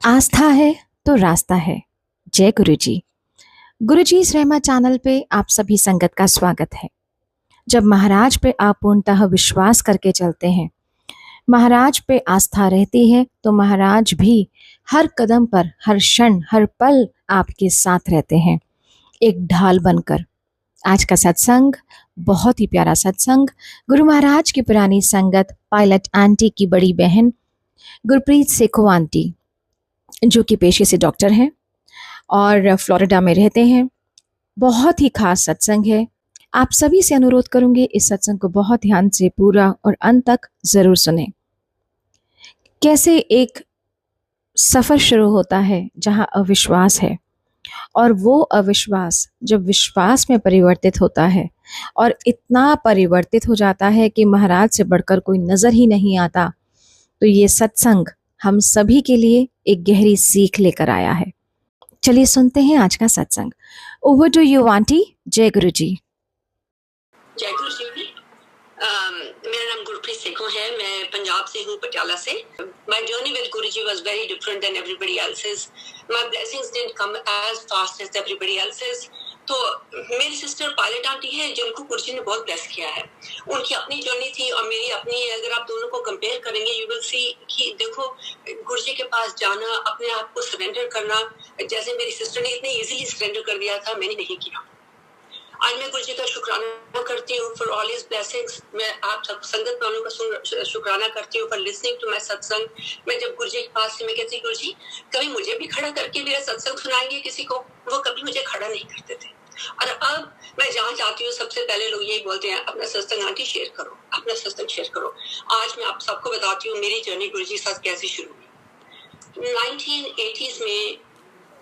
आस्था है तो रास्ता है। जय गुरुजी। गुरुजी इस रहमा चैनल पे आप सभी संगत का स्वागत है। जब महाराज पे आप पूर्णतः विश्वास करके चलते हैं, महाराज पे आस्था रहती है, तो महाराज भी हर कदम पर, हर क्षण, हर पल आपके साथ रहते हैं, एक ढाल बनकर। आज का सत्संग बहुत ही प्यारा सत्संग। गुरु महाराज की पुरानी संगत पायलट आंटी की बड़ी बहन गुरप्रीत सेखो आंटी, जो कि पेशे से डॉक्टर हैं और फ्लोरिडा में रहते हैं। बहुत ही खास सत्संग है। आप सभी से अनुरोध करूंगी इस सत्संग को बहुत ध्यान से पूरा और अंत तक जरूर सुने। कैसे एक सफर शुरू होता है जहां अविश्वास है, और वो अविश्वास जब विश्वास में परिवर्तित होता है और इतना परिवर्तित हो जाता है कि महाराज से बढ़कर कोई नजर ही नहीं आता, तो ये सत्संग हम सभी के लिए एक गहरी सीख लेकर आया है। चलिए सुनते हैं आज का सत्संग। Over to you aunty. Jai Guru जी। जय गुरु जी। मेरा नाम गुरप्रीत सेखो है। मैं पंजाब से हूँ, पटियाला से। My journey with Guruji was very different than everybody else's. My blessings didn't come as fast as everybody else's. तो मेरी सिस्टर पायलट आंटी है, जिनको गुरुजी ने बहुत ब्लेस किया है। उनकी अपनी जर्नी थी और मेरी अपनी है। अगर आप दोनों को कंपेयर करेंगे, यू विल सी कि देखो, गुरुजी के पास जाना, अपने आप को सरेंडर करना, जैसे मेरी सिस्टर ने इतने इजीली सरेंडर कर दिया था, मैंने नहीं किया। आज मैं गुरुजी का शुक्राना करती हूँ फॉर ऑल हिज ब्लेसिंग्स। मैं आप सब संगत वालों का शुक्राना करती हूँ फॉर लिसनिंग टू माय सत्संग। मैं जब गुरुजी के पास से मैं कहती, गुरुजी कभी मुझे भी खड़ा करके मेरा सत्संग सुनाएंगे किसी को? वो कभी मुझे खड़ा नहीं करते थे। और अब मैं जहाँ जाती हूँ, सबसे पहले लोग यही बोलते हैं, अपना सत्संग आंटी शेयर करो, अपना सत्संग शेयर करो। आज मैं आप सबको बताती हूँ मेरी जर्नी गुरुजी के साथ कैसे शुरू हुई। 1980s में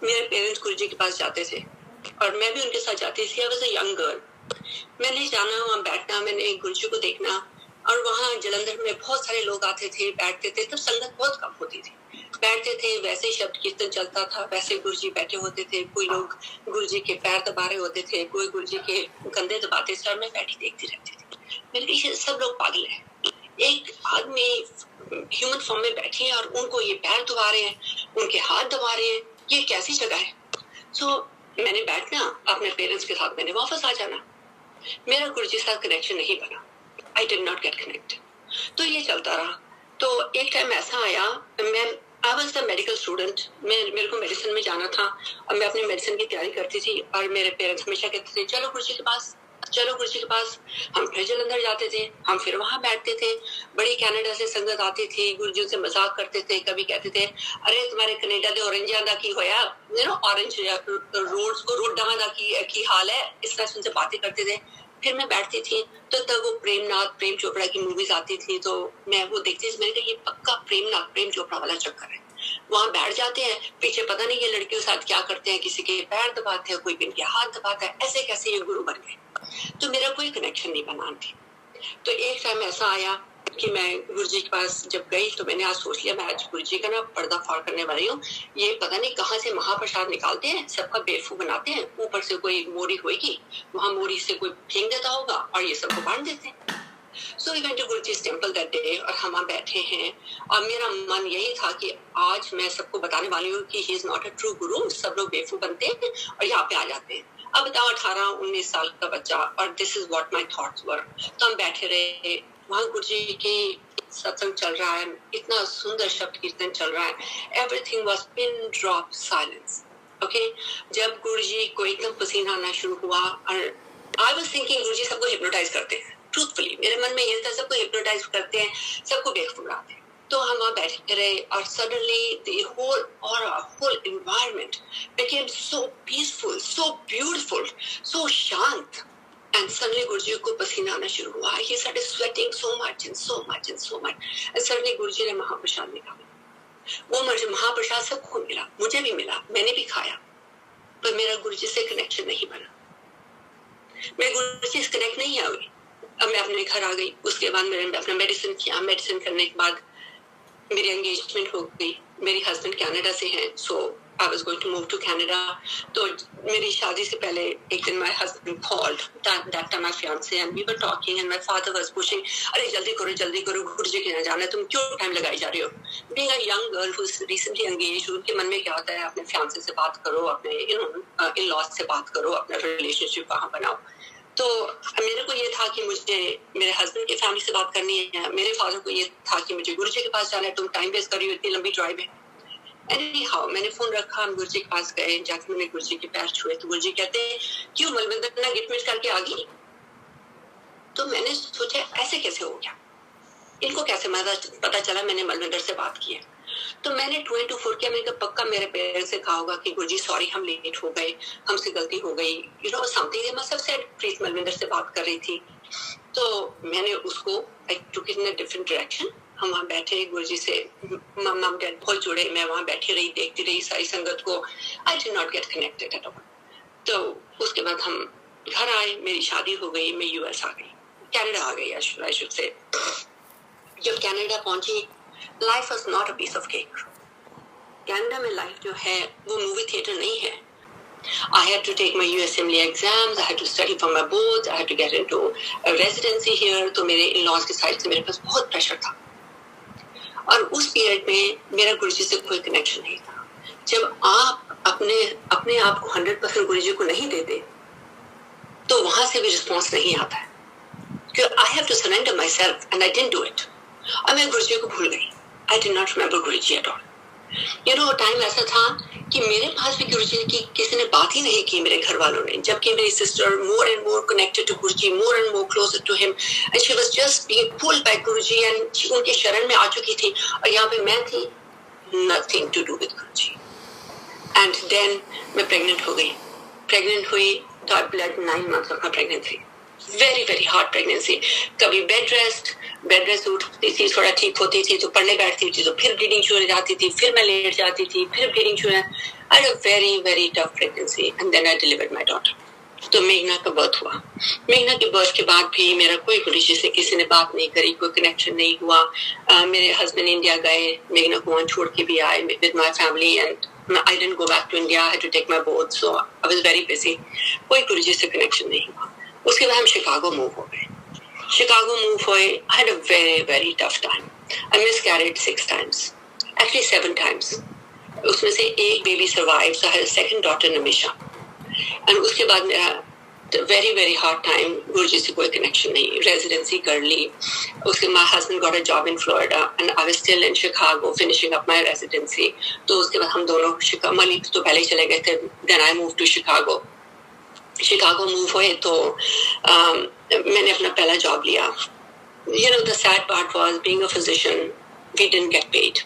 मेरे पेरेंट्स गुरुजी के पास जाते थे और मैं भी उनके साथ जाती थी। I was a young girl. मैंने जाना, वहाँ बैठना, मैंने गुरुजी को देखना। और वहाँ जलंधर में बहुत सारे लोग आते थे, बैठते थे। तब संगत बहुत कम होती थी। बैठते थे, वैसे शब्द कीर्तन चलता था, वैसे गुरुजी बैठे होते थे। कोई लोग गुरुजी के पैर दबा रहे होते थे, कोई गुरुजी के कंधे दबाते थे और मैं बैठी देखती रहती थी। मैंने कहा सब लोग पागल हैं। एक आदमी ह्यूमन फॉर्म में बैठे हैं और उनको ये पैर दबा रहे हैं, उनके हाथ दबा रहे हैं, ये कैसी जगह है? सो मैंने बैठना, अपने पेरेंट्स के साथ मैंने वापस आ जाना। मेरा गुरुजी के साथ कनेक्शन नहीं बना। I did not gate connect. तो ये चलता रहा। तो एक टाइम ऐसा आया, I was the medical student. मेरे को मेडिसिन में जाना था और मैं अपनी मेडिसिन की तैयारी करती थी। और मेरे पेरेंट्स हमेशा कहते थे, चलो गुरुजी के पास, चलो गुरुजी के पास। हम फिर जलंधर जाते थे, हम फिर वहां बैठते थे। बड़ी कनाडा से संगत आती थी, गुरुजी से मजाक करते थे। कभी कहते थे, अरे तुम्हारे कनेडा दे ऑरेंजियां दा की होया, ऑरेंज रोड्स को रोडां दा की हाल है। इस तरह से उनसे बातें करते थे। फिर मैं बैठती थी तो तब वो प्रेम चोपड़ा की मूवीज आती थी, तो मैं वो देखती थी। मैंने कहा ये पक्का प्रेम चोपड़ा वाला चक्कर है। वहां बैठ जाते हैं, पीछे पता नहीं ये लड़कियों के साथ क्या करते हैं, किसी के पैर दबाते हैं, कोई इनके हाथ दबाता है। ऐसे कैसे ये गुरु बन गए? तो मेरा कोई कनेक्शन नहीं बना थी। तो एक टाइम ऐसा आया कि मैं गुरुजी के पास जब गई, तो मैंने आज सोच लिया, मैं आज गुरुजी का ना पर्दा फाड़ करने वाली हूँ। ये पता नहीं कहाँ से महाप्रसाद निकालते हैं, सबका बेवकूफ बनाते हैं। ऊपर से कोई मोरी होगी, वहां मोरी से कोई फेंक देता होगा और ये सबको बांट देते हैं। So we went to Guruji's temple that day और हम वहाँ बैठे हैं। और मेरा मन यही था कि आज मैं सबको बताने वाली हूँ कि he is not a true guru। सब लोग बेवकूफ बनते हैं और यहाँ पे आ जाते हैं। अब बताओ 18-19 साल का बच्चा, और this is what my thoughts were। तो हम बैठे रहे, वहाँ गुरुजी की सत्संग चल रहा है, इतना सुंदर शब्द कीर्तन चल रहा है। Everything was pin drop silence। Okay? जब गुरुजी को एकदम पसीना आना शुरू हुआ, और I was thinking गुरुजी सबको हिप्नोटाइज करते हैं। ट्रूथफुली मेरे मन में ये था, सबको हिप्नोटाइज करते हैं, सबको बेवकूफ बनाते हैं। तो हम वहाँ बैठे रहे और suddenly the whole environment became so peaceful, so beautiful, so शांत। And suddenly गुरुजी को पसीना आना शुरू हुआ। He started sweating so much and so much and so much। And suddenly गुरुजी ने महाप्रसाद निकाला। वो महाप्रसाद सबको मिला, मुझे भी मिला, मैंने भी खाया, पर मेरा गुरुजी से कनेक्शन नहीं बना। मैं गुरुजी से कनेक्ट नहीं हुई। अब मैं अपने घर आ गई। उसके बाद मैंने अपना मेडिसिन किया। मेडिसिन करने के बाद मेरी एंगेजमेंट हो गई। मेरे हस्बैंड कनाडा से हैं, सो I was going to move to Canada. तो मेरी शादी से पहले एक दिन my husband called, that time my fiance, and we were talking and my father was pushing, अरे जल्दी करो गुरुजी के यहाँ जाना है, तुम क्यों टाइम लगाई जा रही हो? Being a young girl who's recently engaged, उनके मन में क्या होता है, अपने fiance से बात करो, अपने in-laws से बात करो, अपना relationship वहाँ बनाओ. तो मेरे को ये था कि मुझे मेरे हस्बैंड की फैमिली से बात करनी है, मेरे फादर को ये था कि मुझे गुरुजी के पास जाना है, तुम टाइम वेस्ट कर रही हो, इतनी लंबी ड्राइव है. Anyhow, मैंने फोन रखा, हम गुरुजी के पास गए, जाके मैंने गुरुजी के पैर छुए, तो गुरुजी कहते हैं क्यों मलविंदर ना गिफ्ट करके आ गई. तो मैंने सोचा ऐसे कैसे हो गया, इनको कैसे पता चला मैंने मलविंदर से बात की है. तो मैंने 2 into 4 किया. मैंने कहा पक्का मेरे पेरेंट्स से कहा होगा कि गुरुजी सॉरी हम लेट हो गए, हमसे गलती हो गई, something they must have said. Please Malvinder से बात कर रही थी. तो मैंने उसको I took it in a different direction. हम वहाँ बैठे, गुरुजी से मम डैड बहुत जुड़े, मैं वहाँ बैठी रही, देखती रही सारी संगत को. I did not get connected at all. तो उसके बाद हम घर आए, मेरी शादी हो गई, मैं यूएस आ गई, कनाडा आ गई आई शुड से. जब कनाडा पहुंची, life was not a piece of cake. Canada में लाइफ जो है वो मूवी थिएटर नहीं है. I had to take my USMLE exams, I had to study for my boards, I had to get into a residency here. तो मेरे in-laws की side से मेरे पास बहुत प्रेशर था. और उस पीरियड में मेरा गुरुजी से कोई कनेक्शन नहीं था. जब आप अपने आप को 100% गुरुजी को नहीं देते, तो वहां से भी रिस्पॉन्स नहीं आता है. क्योंकि I have to surrender myself and I didn't do it. और मैं गुरुजी को भूल गई. I did not remember Guruji at all. Time ऐसा था कि मेरे पास भी गुरुजी की किसी ने बात ही नहीं की, मेरे घर वालों ने. जबकि मेरी sister more and more connected to Guruji, more and more closer to him, and she was just being pulled by Guruji, and उनके शरण में आ चुकी थी. और यहाँ पे मैं थी, nothing to do with Guruji. And then मैं प्रेग्नेंट हो गई. प्रेग्नेंट हुई तो I blood 9 months of my pregnancy. Very very hard pregnancy. कभी बेड रेस्ट उठती थी, थोड़ा ठीक होती थी तो पढ़ने बैठती थी, तो फिर ब्लीडिंग शुरू हो जाती थी, फिर मैं लेट जाती थी, फिर ब्लीडिंग शुरू. I had a very very tough pregnancy and then I delivered my daughter. तो मेघना का बर्थ हुआ. मेघना के बर्थ के बाद भी मेरा कोई गुरुजी से किसी ने बात नहीं करी, कोई कनेक्शन नहीं हुआ. मेरे हस्बैंड इंडिया गए, मेघना को वहाँ छोड़ के भी आए with my family, and I didn't go back to India. I had to take my board, so I was very busy. कोई गुरुजी से कनेक्शन नहीं हुआ. उसके बाद हम शिकागो मूव हो गए. शिकागो मूव हुए. I had a very very tough time. I miscarried 6 times, actually 7 times. उसमें से एक baby survive, so I had a second daughter Namisha. And उसके बाद मेरा very very hard time. Guruji से कोई कनेक्शन नहीं. रेजिडेंसी कर ली. उसके my husband got a job in Florida and I was still in Chicago finishing up my residency. तो उसके बाद हम दोनों मली तो पहले ही चले गए थे. Then I move to Chicago. Chicago move हुए तो मैंने अपना पहला जॉब लिया. the sad part was being a physician, we didn't get paid.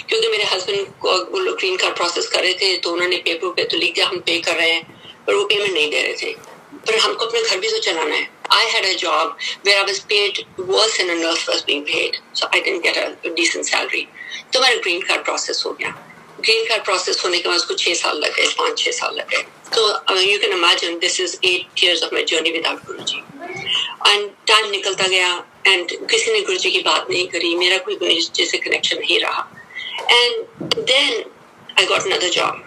क्योंकि मेरे हस्बैंड को वो लोग ग्रीन कार्ड प्रोसेस कर रहे थे, तो उन्होंने पेपर पे तो लिख दिया हम पे कर रहे हैं, पर वो पेमेंट नहीं दे रहे थे. पर हमको अपने घर भी तो चलाना है. I had a job where I was paid worse than a nurse was being paid, so I didn't get a decent salary. तो मेरा ग्रीन कार्ड प्रोसेस हो गया. ग्रीन कार्ड प्रोसेस होने के बाद उसको 6 साल लग गए, 5-6 साल लग गए. तो you can imagine this is 8 years of my journey without Guruji. And time निकलता गया and किसी ने गुरुजी की बात नहीं करी, मेरा कोई गुरुजी से कनेक्शन नहीं रहा. And then I got another job.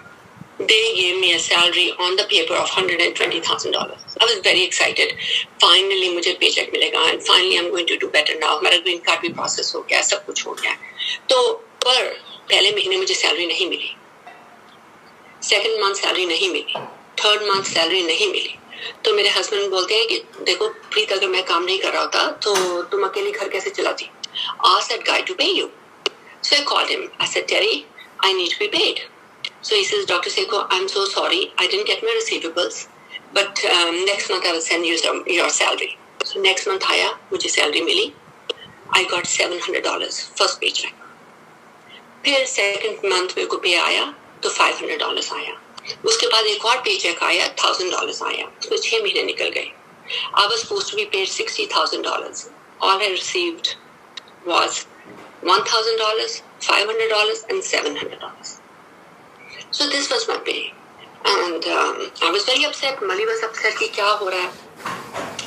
They gave me a salary on the paper of $120,000. I was very excited. Finally मुझे paycheck मिलेगा and finally I'm going to do better now. मेरा green card भी process हो गया, सब कुछ हो गया. तो पर पहले महीने मुझे सैलरी नहीं मिली. सेकंड मंथ सैलरी नहीं मिली. थर्ड मंथ सैलरी नहीं मिली. तो मेरे हस्बैंड बोलते हैं कि देखो प्रीत, अगर मैं काम नहीं कर रहा होता तो तुम अकेली घर कैसे चलाती. Ask that guy to pay you. So I called him. I said, Terry, I need to be paid. So he says, Dr. Seiko, I'm so sorry. I didn't get my receivables. But next month I will send you your salary. So next month आया, मुझे salary मिली. I got $700 first paycheck. फिर second month मेरे को पे आया तो $500 आया. उसके बाद एक और पे चेक आया, $1,000 आया. उसमें 6 महीने निकल गए. I was supposed to be paid $60,000. All I received was $1,000, $500 and $700. So this was my pay. And I was very upset. Mali was upset कि क्या हो रहा है.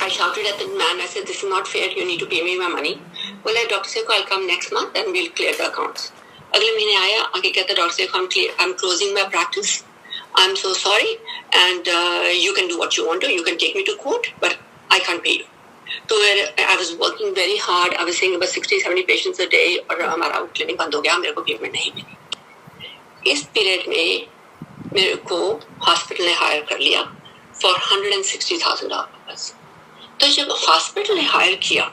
I shouted at the man. I said, this is not fair. You need to pay me my money. Well, Dr. Seiko, I'll come next month and we'll clear the accounts. अगले महीने आया, आके कहता डॉक्टर साहब I am closing my practice, I am so sorry and you can do what you want to, you can take me to court but I can't pay you. तो I was working very hard, I was seeing about 60-70 patients a day और हमारा clinic बंद हो गया, मेरे को payment नहीं मिली. इस पीरियड में मेरे को हॉस्पिटल ने हायर कर लिया फॉर $160,000. तो जब हॉस्पिटल ने हायर किया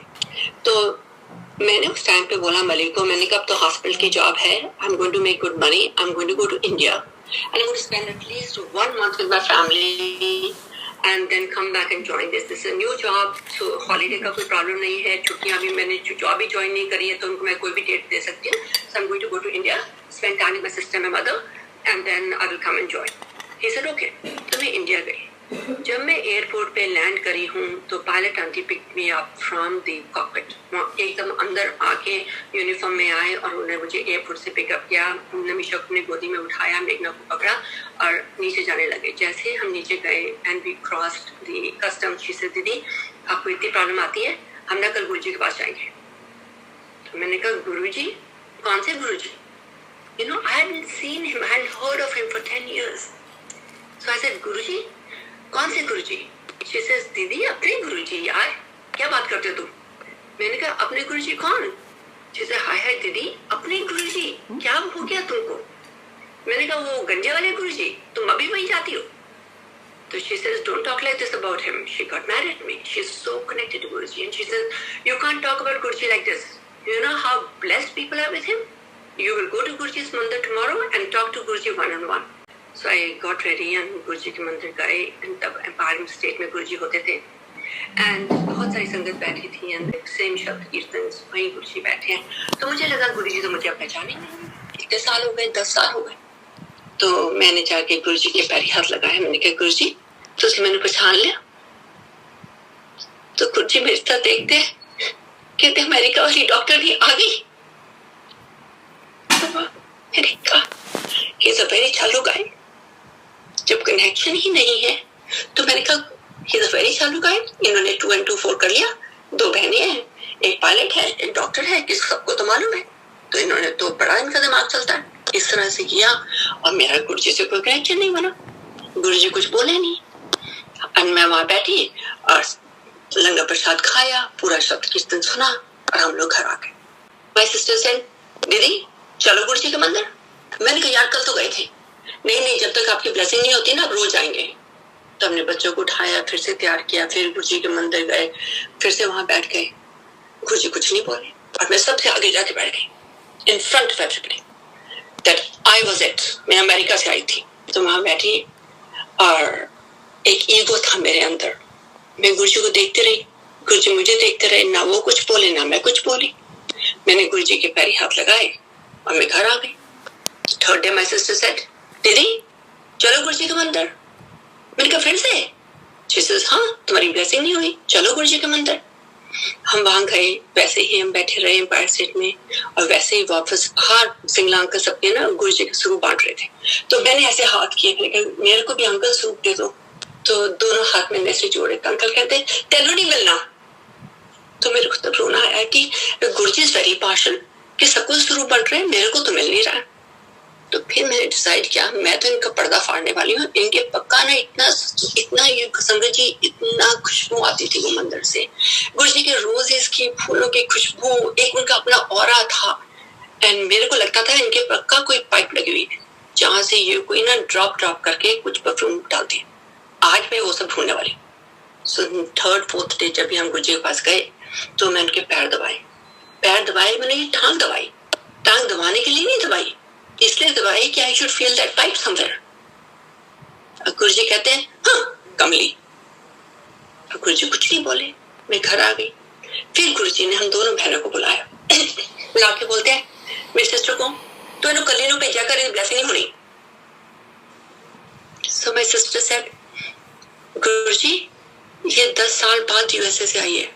तो मैंने उस टाइम पे बोला मलिक को, मैंने कहा अब तो हॉस्पिटल की जॉब है, I am going to make good money, I am going to go to India and I am going to spend at least 1 month with my family and then come back and join this. This is a new job, so holiday का कोई problem नहीं है, छुट्टियां भी मैंने job भी join नहीं करी है तो उनको मैं कोई भी डेट दे सकती हूँ. So I'm going to go to India, spend time with my sister and my mother and then I will come and join. He said okay. तो मैं इंडिया गई. जब मैं एयरपोर्ट पे लैंड करी हूँ तो pilot aunty pick me up from the cockpit. एकदम अंदर आके यूनिफॉर्म में आए और उन्होंने मुझे एयरपोर्ट से पिकअप किया. नमीशा को अपने गोदी में उठाया, मेघना को पकड़ा और नीचे जाने लगे. जैसे हम नीचे गए and we crossed the custom, she said दीदी आपको इतनी प्रॉब्लम आती है, हम ना कल गुरुजी के पास जाएंगे. तो मैंने कहा गुरुजी? कौन से गुरुजी? You know, I hadn't seen him, I hadn't heard of him for 10 years. So I said, गुरुजी? कौन से गुरुजी? She says, दीदी अपने गुरुजी यार, क्या बात करते हो तुम? मैंने कहा अपने गुरुजी कौन? She said, हाय हाय दीदी अपने गुरुजी, क्या हो गया तुमको? मैंने कहा वो गंजे वाले गुरुजी, तुम अभी वहीं जाती हो? So she says, don't talk like this about him. She got mad at me. She's so connected to Guruji. And she says, you can't talk about Guruji like this. You know how blessed people are with him? You will go to Guruji's mandir tomorrow and talk to Guruji one-on-one. So I got ready and Guruji के मंदिर गए. And तब empire state में गुरुजी होते थे. And बहुत सारी संगत बैठी थी and सेम शब्द कीर्तन वहीं गुरुजी बैठे हैं. तो मुझे लगा गुरुजी तो मुझे अब पहचाने नहीं. कितने साल हो गए? 10 साल हो गए. तो मैंने जाके गुरुजी के पैर हाथ लगाया. मैंने कहा गुरुजी तो उसने मैंने पहचान लिया. तो गुरुजी मेरे साथ देखते कहते अमेरिका वाली डॉक्टर भी आ गई. तो मैंने कहा he is a very चालू guy. जब कनेक्शन ही नहीं है तो मैंने कहा he is a very चालू guy. इन्होंने 2 and 2 4 कर लिया. 2 बहनें हैं, एक पायलट है, एक डॉक्टर है, किस सबको तो मालूम है. तो इन्होंने तो बड़ा इनका दिमाग चलता है. इस तरह से किया और मेरा गुरुजी से कोई कनेक्शन नहीं बना. गुरुजी कुछ बोले नहीं और मैं वहां बैठी और लंगर प्रसाद खाया, पूरा शब्द कीर्तन सुना और हम लोग घर आ गए. माय सिस्टर सेड दीदी चलो गुरुजी के मंदिर. मैंने कहा यार कल तो गए थे. नहीं जब तक आपकी ब्लेसिंग नहीं होती ना रोज आएंगे. तो हमने बच्चों को उठाया, फिर से तैयार किया, फिर गुरुजी के मंदिर गए, फिर से वहां बैठ गए. गुरुजी कुछ नहीं बोले और मैं सबसे आगे जाके बैठ गई in front of everybody. That I was it. मैं अमेरिका से आई थी. तो वहां बैठी और एक ईगो था मेरे अंदर. मैं गुरुजी को देखते रही, गुरुजी मुझे देखते रहे. ना वो कुछ बोले ना मैं कुछ बोली. मैंने गुरुजी के पैर हाथ लगाए और मैं घर आ गई. Third day my sister said दीदी चलो गुरुजी के मंदिर. मैंने कहा फिर से? She says, हाँ तुम्हारी ब्लेसिंग नहीं हुई, चलो गुरुजी के मंदिर. हम वहां गए, वैसे ही हम बैठे रहे एम्पायर स्टेट में और वैसे ही वापस बाहर सिंगला अंकल सबके ना गुरुजी के सूप बांट रहे थे. तो मैंने ऐसे हाथ किए, मेरे को भी अंकल सूप दे दो. तो दोनों हाथ में ऐसे जोड़े. अंकल कहते तेनू नहीं मिलना. तो मेरे को तब रोना आया कि गुरुजी इज वेरी पार्शल कि सबको सूप बांट रहे हैं, मेरे को तो मिल नहीं रहा. तो फिर मैंने डिसाइड किया मैं तो इनका पर्दा फाड़ने वाली हूँ. इनके पक्का ना इतना संगत जी इतना खुशबू आती थी वो मंदिर से. गुरुजी के रोजेस की फूलों की खुशबू, एक उनका अपना ऑरा था. एंड मेरे को लगता था इनके पक्का कोई पाइप लगी हुई है जहां से ये कोई ना ड्रॉप करके कुछ परफ्यूम डालती है. आज मैं वो सब ढूंढने वाली. सो 3rd 4th डे जब भी हम गुरुजी के पास गए तो मैं उनके पैर दबाए. मैंने ये टांग दबाई. टांग दबाने के लिए नहीं दबाई, इसलिए दबाई कि I should feel that pipe somewhere. Guruji कहते हैं हाँ कमली. गुरुजी कुछ नहीं बोले. मैं घर आ गई. फिर गुरुजी ने हम दोनों बहनों को बुलाया. बुला के बोलते हैं मेरी सिस्टर को तो इन्हों कलीनों भेजा कर ब्लेसिंग नहीं होनी. सो माय सिस्टर सेड गुरुजी ये 10 साल बाद यूएसए से आई है,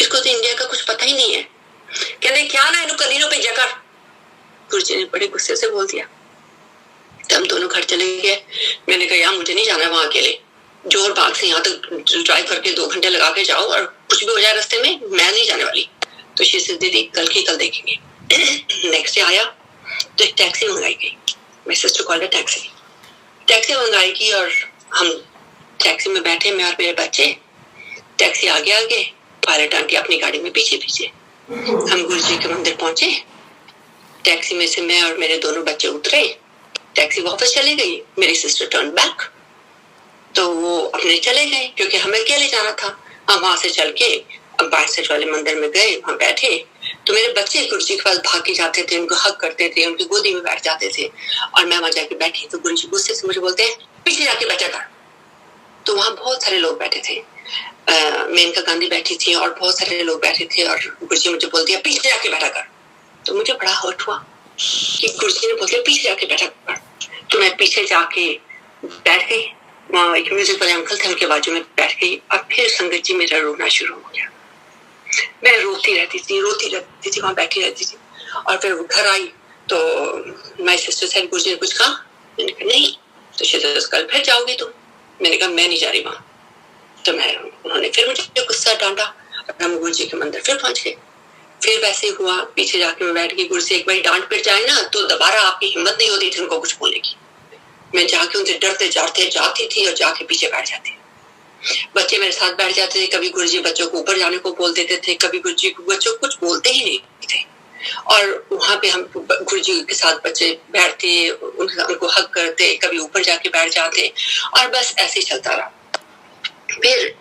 इसको तो इंडिया का कुछ पता ही नहीं है. कहते क्या ना इन्हों कलीनों भेजा कर. गुरुजी ने बड़े गुस्से से बोल दिया. तो हम दोनों घर चले गए. मैंने कहा यार मुझे नहीं जाना वहां अकेले. जोर बाग से यहाँ तक ड्राइव करके 2 घंटे लगा के जाओ और कुछ भी हो जाए रास्ते में, मैं नहीं जाने वाली. तो शी से दीदी कल की कल देखेंगे. नेक्स्ट डे आया तो एक टैक्सी मंगाई गई, my sister called a taxi मंगाई गई और हम टैक्सी में बैठे, मैं और मेरे बच्चे। टैक्सी आगे, पायलट आंटी अपनी गाड़ी में पीछे। हम गुरु जी के मंदिर पहुंचे। टैक्सी में से मैं और मेरे दोनों बच्चे उतरे, टैक्सी वापस चली गई। मेरी सिस्टर टर्न बैक, तो वो अपने चले गए क्योंकि हमें अकेले जाना था। हम वहां से चल के बाइसेट वाले मंदिर में गए, वहां बैठे तो मेरे बच्चे गुरु जी के पास भाग के जाते थे, उनको हक करते थे, उनकी गोदी में बैठ जाते थे और मैं वहां जाके बैठी तो गुरु जी गुस्से से मुझे बोलते हैं पीछे जाके बैठा कर। तो वहां बहुत सारे लोग बैठे थे, मेनका गांधी बैठी थी और बहुत सारे लोग बैठे थे और गुरु जी मुझे बोल दिया पीछे जाके बैठा कर। तो मुझे बड़ा हर्ट हुआ कि गुरु जी ने बोल दिया पीछे जाके बैठा कर। तो मैं पीछे जाके बैठ गई, वहाँ एक म्यूजिक वाले अंकल थे, उनके बाजू में बैठ गई और फिर संगत जी मेरा रोना शुरू हो गया। मैं रोती रहती थी, वहां बैठी रहती थी और फिर घर आई तो माय सिस्टर से गुरु जी ने कुछ कहा, मैंने कहा नहीं। तो शिजर कल फिर जाओगी तुम? मैंने कहा मैं नहीं जा रही वहां। तो उन्होंने फिर मुझे गुस्सा डांटा और हम गुरु जी के मंदिर फिर पहुंच गए। फिर वैसे हुआ, पीछे जाके मैं बैठ गई। गुरु से एक बार डांट पिट जाए ना तो दोबारा आपकी हिम्मत नहीं होती थी उनको कुछ बोलने की। मैं जाके उनसे डरते जाती थी और जाके पीछे बैठ जाती। बच्चे मेरे साथ बैठ जाते थे, कभी गुरुजी बच्चों को ऊपर जाने को बोल देते थे, कभी गुरुजी को बच्चों कुछ बोलते ही नहीं थे। और वहां पे हम गुरुजी के साथ बच्चे बैठते, उनको हक करते, कभी ऊपर जाके बैठ जाते और बस ऐसे ही चलता रहा। फिर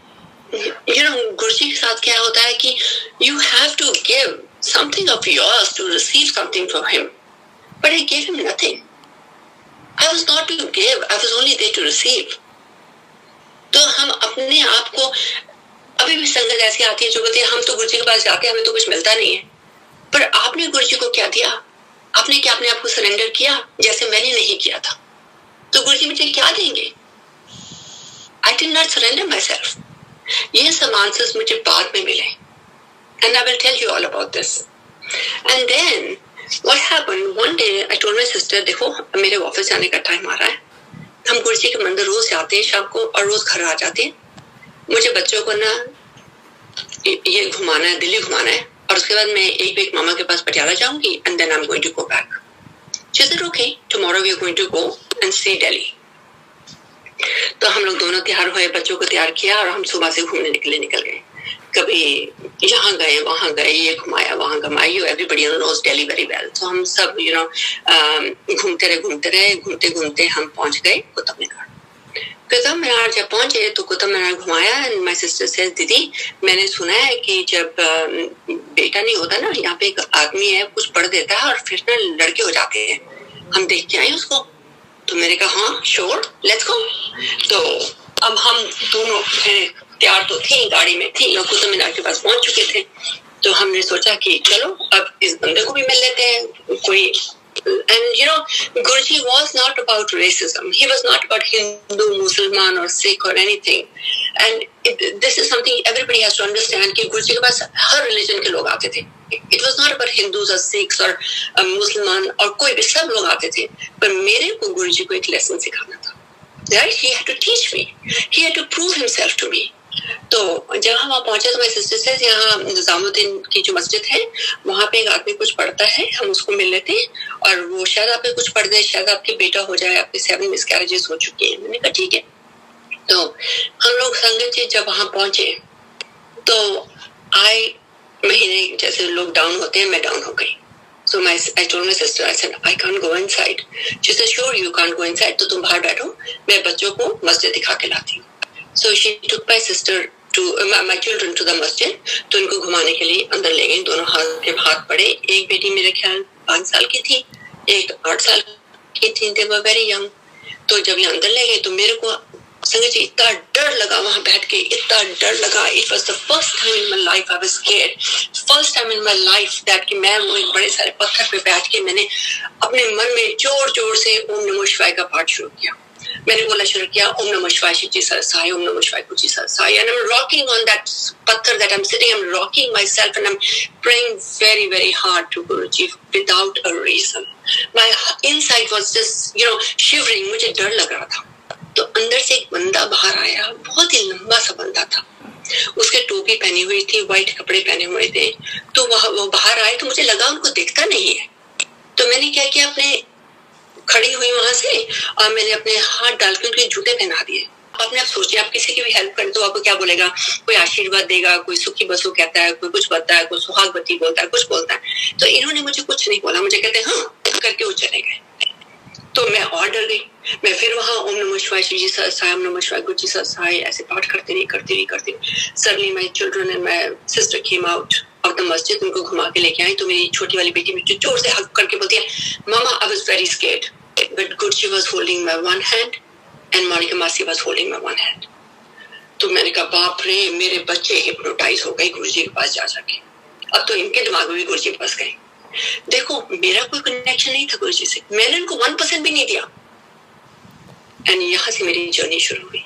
गुरुजी के साथ क्या होता है कि you have to give something of yours to receive something from him, but I give him nothing. I was not to give, I was only there to receive. तो हम अपने आप को, अभी भी संगत ऐसी आती है जो कहती है हम तो गुरुजी के पास जाके हमें तो कुछ मिलता नहीं है, पर आपने गुरुजी को क्या दिया? आपने क्या अपने आप को सरेंडर किया जैसे मैंने नहीं किया था? तो गुरुजी मुझे क्या देंगे? I did not surrender myself. ये सब आंसर्स मुझे बाद में मिले, and I will tell you all about this. And then what happened? One day I told my sister, देखो मेरे ऑफिस जाने का टाइम आ रहा है, हम गुरुजी के मंदिर रोज जाते हैं शाम को और रोज घर आ जाते हैं। मुझे बच्चों को ना ये घुमाना है, दिल्ली घुमाना है और उसके बाद मैं एक वीक मामा के पास पटियाला जाऊंगी and then I'm going to go back. She said, okay, tomorrow we are going to go and see Delhi. तो हम लोग दोनों तैयार हुए, बच्चों को तैयार किया और हम सुबह से घूमने निकल गए। कभी यहाँ गए, वहां गए, ये घुमाया, वहां घुमाया। Everybody knows Delhi very well. तो हम सब घूमते घूमते हम पहुंच गए कुतुब मीनार। जब पहुंचे तो कुतुब मीनार घुमाया। माय सिस्टर से, दीदी मैंने सुना है कि जब बेटा नहीं होता ना, यहाँ पे एक आदमी है कुछ पढ़ देता है और फिर ना लड़के हो जाते हैं, हम देख के आए उसको। तो मैंने कहा हाँ श्योर, लेट्स गो। तो अब हम दोनों तैयार तो थे, गाड़ी में थे और कुतुब मीनार के पास पहुंच चुके थे। तो हमने सोचा कि चलो अब इस बंदे को भी मिल लेते हैं कोई। And Guruji was not about racism. He was not about Hindu, Muslim or Sikh or anything. And this is something everybody has to understand कि गुरुजी के पास हर religion के लोग आते थे. It was not about Hindus or Sikhs or Musliman और कोई भी, सब लोग आते थे। पर मेरे को गुरुजी को एक lesson सिखाना था. Right? He had to teach me. He had to prove himself to me. तो जब हम वहाँ पहुंचे तो मेरे सिस्टर से, यहाँ निजामुद्दीन की जो मस्जिद है वहाँ पे एक आदमी कुछ पढ़ता है, हम उसको मिल लेते हैं और वो शायद आप कुछ पढ़ दे, शायद आपके बेटा हो जाए, आपके 7 मिसकैरेजेस हो चुके हैं। मैंने कहा ठीक है। तो हम लोग संगत जी जब वहाँ पहुंचे तो महीने जैसे लोग डाउन होते हैं, मैं डाउन हो गई। So I told my sister, I said, I can't go inside. She said, sure, you can't go inside. तो तुम बाहर बैठो, मैं बच्चों को मस्जिद दिखा के लाती हूँ। So she took my sister to my children to the masjid. तो इनको घुमाने के लिए अंदर ले गई, दोनों हाथ पड़े। एक बेटी मेरे ख्याल 5 साल की थी, एक 8 साल की थी, they were very young. तो जब ये अंदर ले गए तो मेरे को संगत जी इतना डर लगा वहां बैठ के, इतना डर लगा। It was the first time in my life I was scared. First time in my life that कि मैं वो एक बड़े सारे पत्थर पे बैठ के मैंने अपने मन में जोर जोर से ओम नमः शिवाय का पाठ शुरू किया। मैंने बोला शुरू किया, ओम नमः शिवाय शिव जी सरसाई, ओम नमः शिवाय कुछ cerci, and I'm rocking on that पत्थर that I'm sitting, I'm rocking myself and I'm praying very very hard to Guruji without a reason. My inside was just shivering. मुझे डर लग रहा था। तो अंदर से एक बंदा बाहर आया, बहुत ही लंबा सा बंदा था, उसके टोपी पहनी हुई थी, व्हाइट कपड़े पहने हुए थे। तो वो बाहर आए तो मुझे लगा उनको दिखता नहीं है। तो मैंने क्या किया, अपने खड़ी हुई वहां से और मैंने अपने हाथ डाल के उनके जूते पहना दिए। अपने आप सोचिए, आप किसी की भी हेल्प करें तो आपको क्या बोलेगा, कोई आशीर्वाद देगा, कोई सुखी बसु कहता है, कोई कुछ बोलता है, कोई सुहाग बत्ती बोलता है, कुछ बोलता है। तो इन्होंने मुझे कुछ नहीं बोला, मुझे कहते हैं हाँ करके वो चले गए। तो मैं और डर गई। मैं फिर वहां ओम नमः शिवाय, श्री जी सहस्राय, ओम नमः शिवाय, गुरु जी सहस्राय ऐसे पाठ करती रही। Suddenly my children and my sister came out of the मस्जिद। उनको घुमा के लेके आई तो मेरी छोटी वाली बेटी मुझे जोर से हग करके बोलती है, mama I was very scared but Guruji was holding my one hand and Monica मासी was holding my one hand. तो मैंने कहा बाप रे, मेरे बच्चे हिप्नोटाइज हो गए गुरुजी के पास जा जाके। अब तो इनके दिमाग में भी गुरुजी बस गए। देखो, मेरा कोई कनेक्शन नहीं था गुरुजी से, मैंने उनको 1% भी नहीं दिया। एंड यहाँ से मेरी जर्नी शुरू हुई।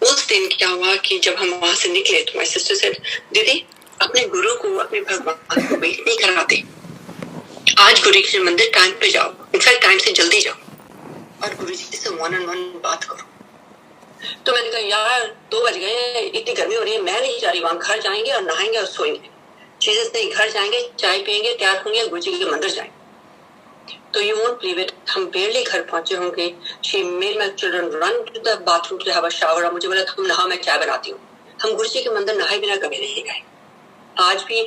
उस दिन क्या हुआ कि जब हम वहां से निकले तो माय सिस्टर सेड, दीदी अपने गुरु को, अपने भगवान को वेट नहीं कराते, आज गुरु के मंदिर टाइम पे जाओ, इनफैक्ट टाइम से जल्दी जाओ और गुरु जी से 1-on-1 बात करो। तो मैंने कहा यार 2 बज गए, इतनी गर्मी हो रही है, मैं नहीं जा रही वहां। घर जाएंगे और नहाएंगे और सोएंगे। जीसस नहीं, घर जाएंगे, चाय पियेंगे, तैयार होंगे, गुरु जी के मंदिर जाएंगे। तो यू वोंट बिलीव इट, हम बेरली घर पहुंचे होंगे। She made my children run to the bathroom to have a shower और मुझे बोला तुम नहाओ, मैं चाय बनाती हूँ। हम गुरु जी के मंदिर नहाए बिना कभी नहीं गए। आज भी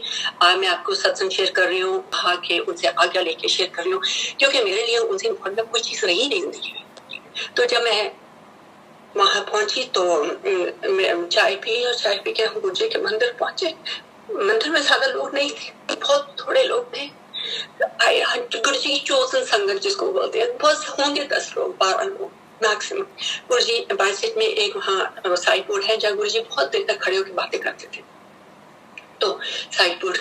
मैं आपको सत्संग शेयर कर रही हूँ, कहा कि उनसे आज्ञा लेके शेयर कर रही हूँ, क्योंकि मेरे लिए उनसे इम्पोर्टेंट कोई चीज रही नहीं जिंदगी में। तो जब मैं वहां पहुंची तो चाय पी और चाय पी के हम गुरु जी के मंदिर पहुंचे। मंदिर में ज्यादा लोग नहीं थे, बहुत थोड़े लोग थे। गुरु जी की चोसन संगत जिसको बोलते हैं, बस होंगे 10 लोग, 12 लोग मैक्सिमम। गुरु जी बाइसेट में एक वहाँ साइड बोर्ड है जहाँ गुरु जी बहुत देर तक खड़े होकर बातें करते थे। तो साइड बोर्ड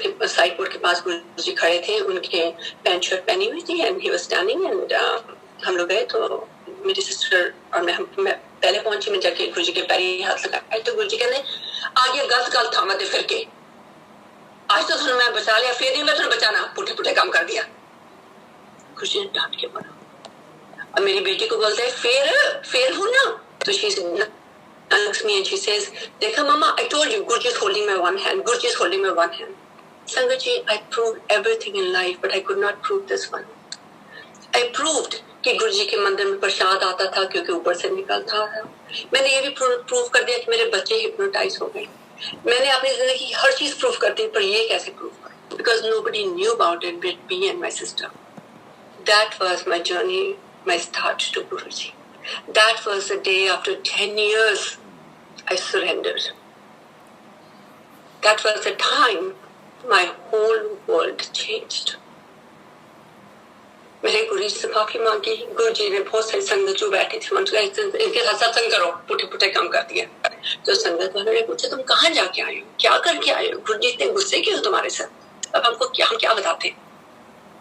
के पास गुरु जी खड़े थे, उनके पैंट शर्ट पहनी हुई थी and he was standing and हम लोग गए। तो मेरी सिस्टर और मैं पहले पहुंची, मैं जाके गुरु जी के पैरी हाथ लगाया। तो गुरु जी कहते आगे गलत गल था मत फिर के, आज तो तुमने मैं बचा लिया, फिर नहीं मैं तुम्हें बचाना, पुठे पुठे काम कर दिया। गुरु जी ने डांट के बोला। अब मेरी बेटी को बोलते है फिर हूं ना, तो she looks me and she says, देखा मामा, I told you, Guruji is holding my one hand. Guruji is holding my one hand. Sangat ji, I proved everything in life, but I could not prove this one. I proved कि गुरुजी के मंदिर में प्रसाद आता था क्योंकि ऊपर से निकलता था। मैंने ये भी प्रूव कर दिया कि मेरे बच्चे हिप्नोटाइज हो गए। मैंने अपनी जिंदगी की हर चीज प्रूव कर दी, पर ये कैसे प्रूव कर? Because nobody knew about it but me and my sister. That was my journey, my start to Guruji. That was the day after 10 years I surrendered. That was the time my whole world changed. मैंने गुरुजी से माफी मांगी। गुरुजी ने बहुत सारी संगत जो बैठी थी उनसे इनके साथ सत्संग करो, पुठे पुठे काम कर दिया। तो संगत वालों ने पूछा तुम कहाँ जाके आए हो, क्या करके आए हो, गुरुजी इतने गुस्से क्यों हो तुम्हारे साथ, अब हम क्या बताते।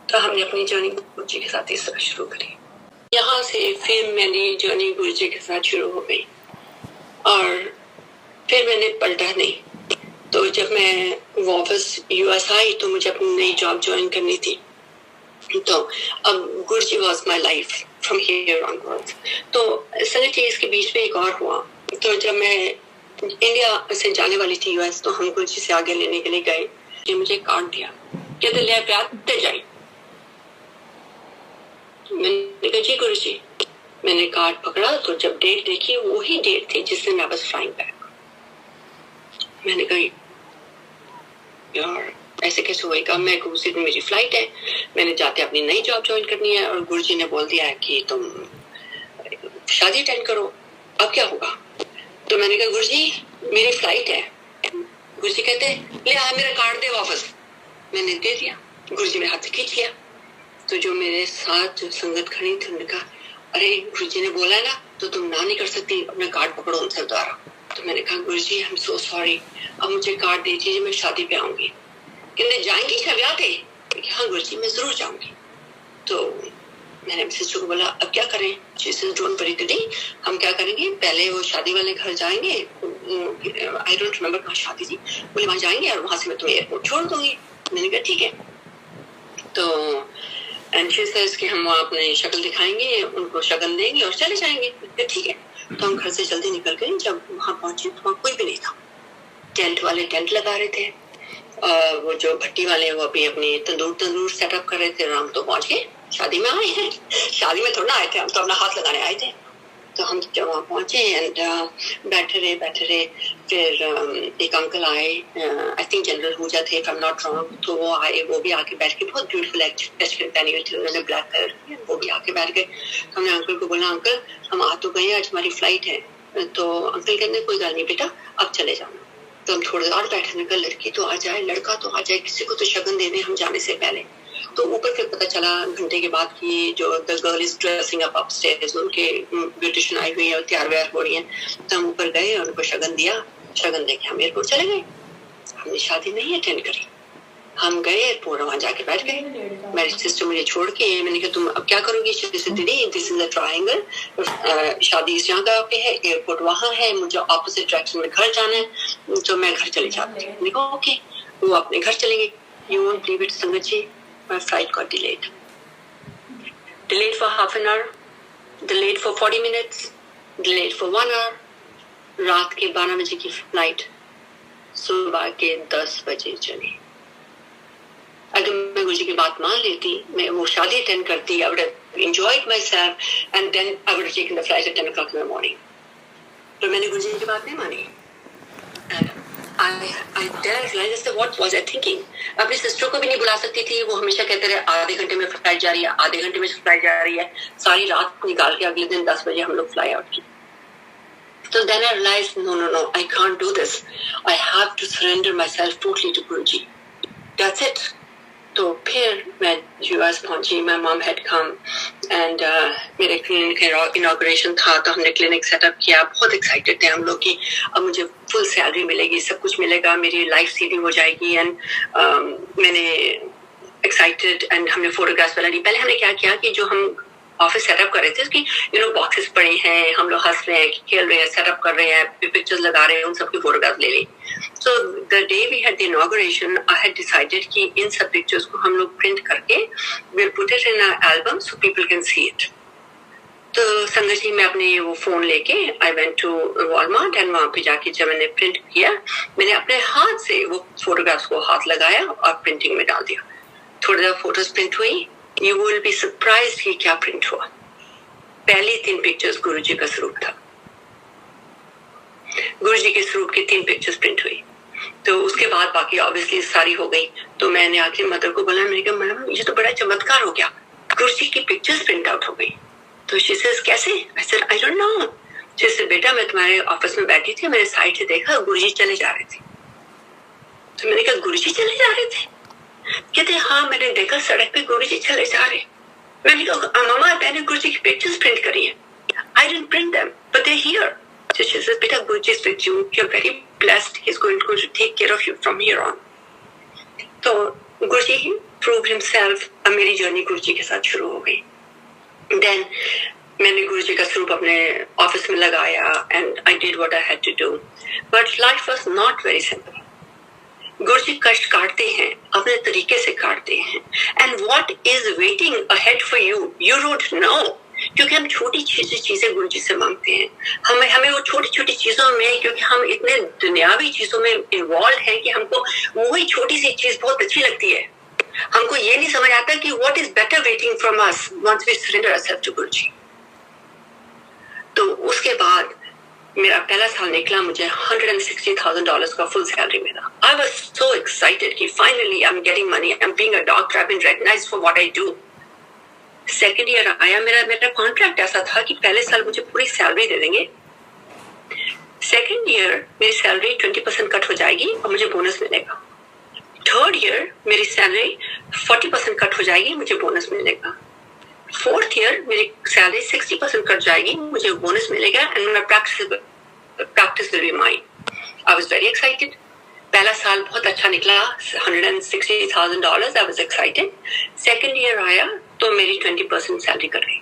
तो हमने अपनी जर्नी गुरुजी के साथ इस तरह शुरू करी। यहाँ से फिर मेरी जर्नी गुरुजी के साथ शुरू हो गई और फिर मैंने पलटा नहीं। तो जब मैं वापस यूएस आई तो मुझे अपनी नई जॉब ज्वाइन करनी थी। तो अब Guruji was my life from here onwards. तो संगत जी इसके बीच में एक और हुआ। तो जब मैं इंडिया से जाने वाली थी यूएस, तो हम गुरुजी से आगे लेने के लिए गए। ये मुझे कार्ड दिया, कहते ले प्याते जाए। मैंने कहा जी गुरुजी। मैंने कार्ड पकड़ा तो जब डेट देखी वही डेट थी जिससे मैं बस फ्लाइंग बैक। मैंने कहा यार ऐसे कैसे होएगा, मैं उसी दिन मेरी फ्लाइट है, मैंने जाते अपनी नई जॉब ज्वाइन करनी है और गुरुजी ने बोल दिया है कि तुम शादी अटेंड करो, अब क्या होगा। तो मैंने कहा गुरुजी मेरी फ्लाइट है। गुरुजी कहते ले आ मेरा कार्ड दे वापस। मैंने दे दिया, गुरुजी मेरे हाथ से खींच लिया। तो जो मेरे साथ जो संगत खड़ी थी उन्होंने कहा अरे गुरुजी ने बोला है ना, तो तुम ना नहीं कर सकती, अपना कार्ड पकड़ो उनसे दोबारा। तो मैंने कहा गुरुजी आई एम सो सॉरी, अब मुझे कार्ड दे दीजिए, मैं शादी पे आऊंगी। कहते जाएंगी क्या ब्याह पे? हाँ गुरुजी मैं जरूर जाऊंगी। तो मैंने अपनी सिस्टर को बोला अब क्या करें। डोंट वरी दीदी, हम क्या करेंगे, पहले वो शादी वाले घर जाएंगे, आई डोंट रिमेम्बर कहाँ शादी थी, बोले वहां जाएंगे और वहां से मैं तुम्हें एयरपोर्ट छोड़ दूंगी। मैंने कहा ठीक है। तो एंड शी सेज कि हम वहाँ अपनी शक्ल दिखाएंगे, उनको शगन देंगे और चले जाएंगे। ठीक है। तो हम घर से जल्दी निकल गए। जब वहां पहुंचे तो वहाँ कोई भी नहीं था। टेंट वाले टेंट लगा रहे थे, वो जो भट्टी वाले वो अभी अपनी तंदूर सेटअप कर रहे थे। हम तो पहुंच गए शादी में आए हैं, शादी में थोड़ा आए थे, हम तो अपना हाथ लगाने आए थे। तो हम जब वहाँ पहुंचे एंड बैठे रहे फिर एक अंकल आए, आई थिंक जनरल हुजा थे if I am not wrong, तो वो आए, वो भी आके बैठ के, बहुत ब्यूटीफुल एक्चुअली पहनी हुई थी उन्होंने, ब्लैक कलर की, वो भी आके बैठ गए। हमने अंकल को बोला अंकल हम आ तो गए, आज हमारी फ्लाइट है। तो अंकल कहते कोई गल नहीं बेटा अब चले जाना। तो हम थोड़ी देर और बैठे, निकल लड़की तो आ जाए, लड़का तो आ जाए, किसी को तो शगन दे दें हम जाने से पहले। तो ऊपर फिर पता चला घंटे के बाद कि जो the girl is dressing up upstairs, उनके ब्यूटिशियन आई हुई है और तैयार व्यार हो रही है। तो हम ऊपर गए और उनको शगन दिया, शगन देके हम एयरपोर्ट चले गए। हमने शादी नहीं अटेंड करी, हम गए एयरपोर्ट, वहां जाके बैठ गए। मेरी सिस्टर मुझे छोड़ के, मैंने कहा तुम अब क्या करोगी? दीदी दिस इज अ ट्रायंगल, शादी इस जगह पे है, एयरपोर्ट वहां है, मुझे ऑपोजिट डायरेक्शन में घर जाना है, तो मैं घर चली जाती हूँ। मैंने कहा ओके। वो अपने घर चले गए। You won't believe it sangat ji, my flight got delayed for half an hour, delayed for 40 minutes, delayed for 1 hour। रात के 12 बजे की फ्लाइट सुबह के 10 बजे चली। अगर मैं गुरुजी की बात मान लेती, मैं वो शादी अटेंड करती, I would have enjoyed myself and then I would have taken the flight at 10 o'clock in the morning। तो मैंने गुरुजी की बात नहीं मानी। I then realized what was I thinking। अपनी सिस्टर को भी नहीं बुला सकती थी, वो हमेशा कहते रहे आधे घंटे में फ्लाइट जा रही है, आधे घंटे में फ्लाइट जा रही है। सारी रात निकाल के अगले दिन 10 बजे हम लोग फ्लाई आउट की। So then I realized no, I can't do this। I have to surrender myself totally to Guruji। That's it। तो फिर मैं यूएस पहुंची, my mom had come and मेरे क्लिनिक का इनॉग्रेशन था, तो हमने क्लिनिक सेटअप किया। बहुत एक्साइटेड थे हम लोग कि अब मुझे फुल सैलरी मिलेगी, सब कुछ मिलेगा, मेरी लाइफ सीधी हो जाएगी। एंड मैंने एक्साइटेड एंड हमने फोटोग्राफ्स वाला ली। पहले हमने क्या किया कि जो हम ऑफिस सेटअप कर रहे थे उसकी बॉक्सेस पड़े हैं, हम लोग हंस रहे हैं, खेल रहे हैं, सेटअप कर रहे हैं, पिक्चर्स लगा रहे हैं, उन सबकी फोटोग्राफ ले ली। So the day we had the inauguration, I had decided कि इन सब पिक्चर्स को हम लोग प्रिंट करके we'll put it in an album so people can see it। तो संगत जी मैं अपने वो फोन लेके I went to Walmart and वहाँ पे जाके जब मैंने प्रिंट किया, मैंने अपने हाथ से वो फोटोग्राफ्स को हाथ लगाया और प्रिंटिंग में डाल दिया। थोड़ी देर फोटोज प्रिंट हुई, you will be surprised कि क्या प्रिंट हुआ। पहली 3 पिक्चर्स गुरुजी का स्वरूप था, गुरुजी के स्वरूप की 3 पिक्चर्स प्रिंट हुई। तो उसके बाद बाकी ऑब्वियसली सारी हो गई। तो मैंने आके मदर को बोला, मैंने कहा मैडम ये तो बड़ा चमत्कार हो गया, गुरुजी की पिक्चर्स प्रिंट आउट हो गई। तो शी सेज कैसे? I said I don't no. She said बेटा मैं तुम्हारे ऑफिस में बैठी थी, मैंने साइड से देखा गुरुजी चले जा रहे थे। तो मैंने कहा गुरुजी चले जा रहे थे? कहते हाँ मैंने देखा सड़क पे गुरुजी चले जा रहे। मैंने कहा मामा मैंने गुरुजी की पिक्चर्स प्रिंट करी है। I didn't print them but they hear. So she says, "Beta, Guruji is with you. You're very blessed. He's going to take care of you from here on." तो गुरुजी proved himself। अब मेरी journey गुरुजी के साथ शुरू हो गई। Then मैंने गुरुजी का स्वरूप अपने ऑफिस में लगाया and I did what I had to do. But life was not very simple। गुरुजी कष्ट काटते हैं, अपने तरीके से काटते हैं। And what is waiting ahead for you, you don't know। क्योंकि हम छोटी चीजें गुरुजी से मांगते हैं, हमें वो छोटी छोटी चीजों में, क्योंकि हम इतने दुनियावी चीजों में इन्वॉल्व हैं कि हमको वही छोटी सी चीज बहुत अच्छी लगती है। हमको ये नहीं समझ आता कि what is better waiting from us once we surrender ourself to Guruji. तो उसके बाद मेरा पहला साल निकला, मुझे $160,000 का फुल सैलरी मिला। आई वाज सो एक्साइटेड कि finally I am getting money, I am being a doctor, I am being recognised for what I do. Second year आया, मेरा कॉन्ट्रैक्ट ऐसा था कि पहले साल मुझे पूरी सैलरी दे देंगे। सेकेंड ईयर मेरी सैलरी 20% कट हो जाएगी और मुझे बोनस मिलेगा। थर्ड ईयर मेरी सैलरी 40% कट हो जाएगी, मुझे बोनस मिलेगा। फोर्थ ईयर मेरी सैलरी 60% कट जाएगी, मुझे बोनस मिलेगा and my practice will be mine. I was very excited. पहला साल बहुत अच्छा निकला, $160,000। I was excited. Second year आया तो मेरी 20% सैलरी कट गई।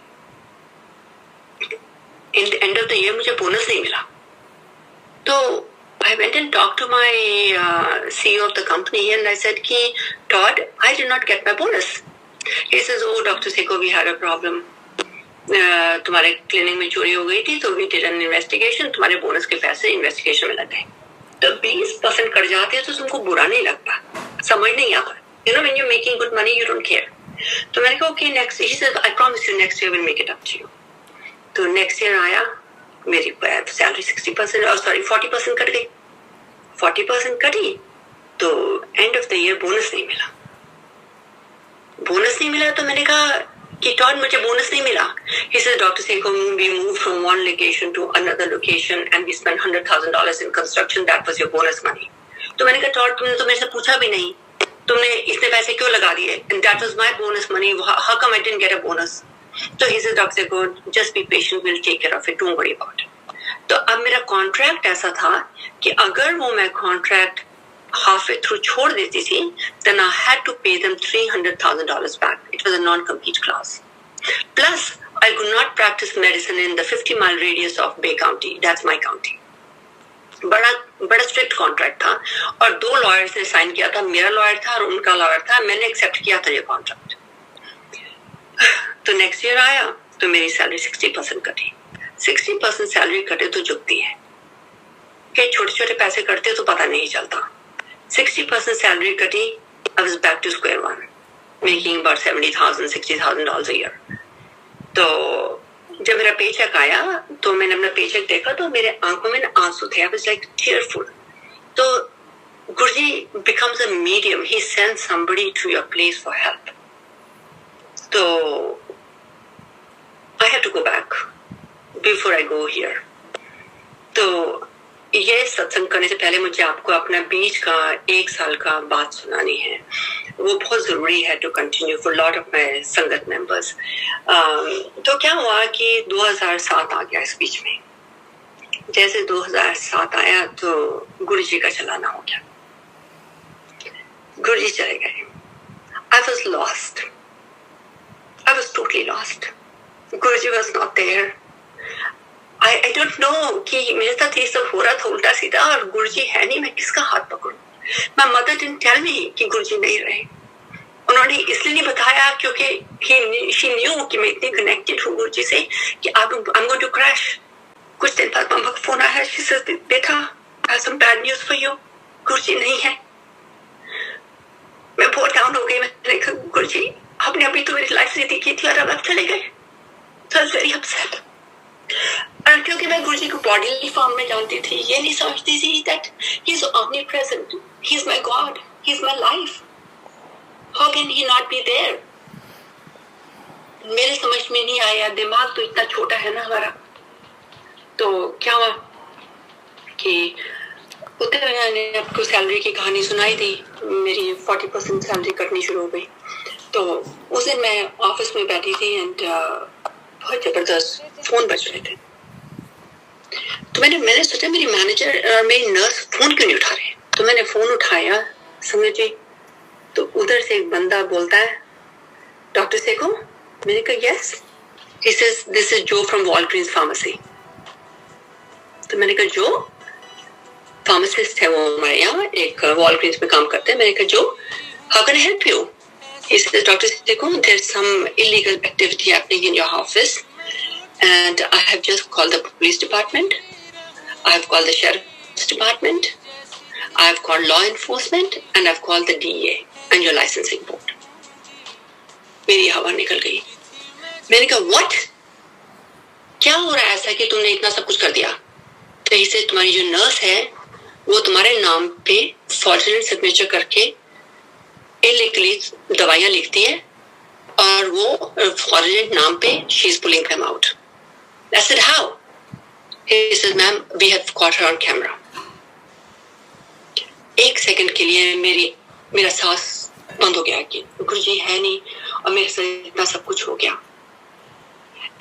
In the end of the year मुझे बोनस नहीं मिला। तो I went and talked to my CEO of the company and I said कि Todd, I did not get my bonus। He says, oh Dr. Seiko, we had a problem। तुम्हारे clinic में चोरी हो गई थी तो we did an investigation, तुम्हारे bonus के पैसे इन्वेस्टिगेशन में लग गए। तो 20% कट जाते हैं तो तुमको बुरा नहीं लगता, समझ नहीं आता। You know when you're making good money you don't care। तो मैंने कहा okay next, he said I promise you next year will make it up to you. तो नेक्स्ट ईयर आया, मेरी सैलरी 60% और सॉरी 40% कट गई। 40% कटी तो and of the year bonus नहीं मिला। बोनस नहीं मिला तो मैंने कहा कि टॉड मुझे बोनस नहीं मिला। He said, Dr. Sekhon, we moved from one location to another location and we spent $100,000 in construction. That was your bonus money. तो मैंने कहा टॉड तुमने तो मेरे से पूछा भी नहीं, तुमने इतने पैसे क्यों लगा दिए? And that was my bonus money. How come I didn't get a bonus? तो he said, Dr. Sekhon, just be patient, we'll take care of it. Don't worry about it. तो अब मेरा कॉन्ट्रैक्ट ऐसा था कि अगर वो मैं कॉन्ट्रैक्ट halfway through छोड़ देती थी, then I had to pay them $300,000 back. It was a non-compete clause. Plus, I could not practice medicine in the 50-mile radius of Bay County. That's my county. बड़ा strict contract था और 2 lawyers ने sign किया था, मेरा lawyer था और उनका लॉयर था। मैंने एक्सेप्ट किया था ये कॉन्ट्रैक्ट। तो नेक्स्ट ईयर आया तो मेरी सैलरी 60% कटी। 60% सैलरी कटे तो जुगती है, कई छोटे छोटे पैसे कटते तो पता नहीं चलता। 60% सैलरी कटी, I was back to square one, making about $70,000, $60,000 a year. तो जब मेरा पेचेक आया तो मैंने अपना पेचेक देखा तो मेरे आंखों में आंसू थे। I was like tearful. तो गुरुजी becomes a medium. He sends somebody to your place for help. तो I have to go back before I go here. तो ये सत्संग करने से पहले मुझे आपको अपना बीच का 1 साल का बात सुनानी है। वो बहुत जरूरी है to continue for lot of my sangat members. तो क्या हुआ कि 2007 आ गया इस बीच में। जैसे 2007 आया तो गुरुजी का चलाना हो गया, गुरुजी चले गए। I was lost. I was totally lost. Guruji was not there. I don't know कि मेरे साथ ये सब हो रहा था उल्टा सीधा और गुरुजी है नहीं, मैं किसका हाथ पकड़ूं। My mother didn't tell me कि गुरुजी नहीं रहे। उन्होंने इसलिए नहीं बताया क्योंकि she knew कि मैं इतनी connected हूँ गुरुजी से कि I'm going to crash। कुछ दिन बाद मम्मा का फोन आया, she says, बेटा I have some bad news for you, गुरुजी नहीं है। मैं बहुत डाउन हो गई। मैंने कहा गुरुजी आपने अभी तो मेरी लाइफ लीड की थी और अब आप चले गए। So I was very upset। और क्योंकि मैं गुरुजी को बॉडीली फॉर्म में जानती थी, ये नहीं समझती थी that he is omnipresent, he is my God, he is my life, how can he not be there? मेरे समझ में नहीं आया, दिमाग तो इतना छोटा है ना हमारा। तो क्या हुआ कि उतने मैंने आपको सैलरी की कहानी सुनाई थी, मेरी 40% सैलरी कटनी शुरू हो गई। तो उस दिन मैं ऑफिस में बैठी थी एंड बहुत जबरदस्त फोन बज रहे थे। तो मैंने सोचा मेरी मैनेजर और मेरी नर्स फोन क्यों नहीं उठा रहे। तो मैंने फोन उठाया, समझे, तो उधर से एक बंदा बोलता है डॉक्टर सेखो। मैंने कहा yes. He says this is जो फ्रॉम वॉलग्रीन्स फार्मेसी। तो मैंने कहा जो फार्मासिस्ट है वो हमारे यहाँ एक वॉलग्रीन्स में काम करते हैं। मैंने कहा जो how can I help you. He says, Dr. Sekhon, there's some illegal activity happening in your office and I have just called the police department, I have called the sheriff's department, I have called law enforcement and I've called the DEA and your licensing board. मेरी हवा निकल गई। मैंने कहा what? क्या हो रहा है ऐसा कि तुमने इतना सब कुछ कर दिया। तो he said, तुम्हारी जो नर्स है वो तुम्हारे नाम पे fraudulent signature करके इलीगली दवाइयां लिखती है और वो fraudulent नाम पे she is pulling them out. I said how? He said ma'am we have caught her on camera. 1 second के लिए मेरा सांस बंद हो गया कि गुरुजी है नहीं और मेरे से इतना सब कुछ हो गया।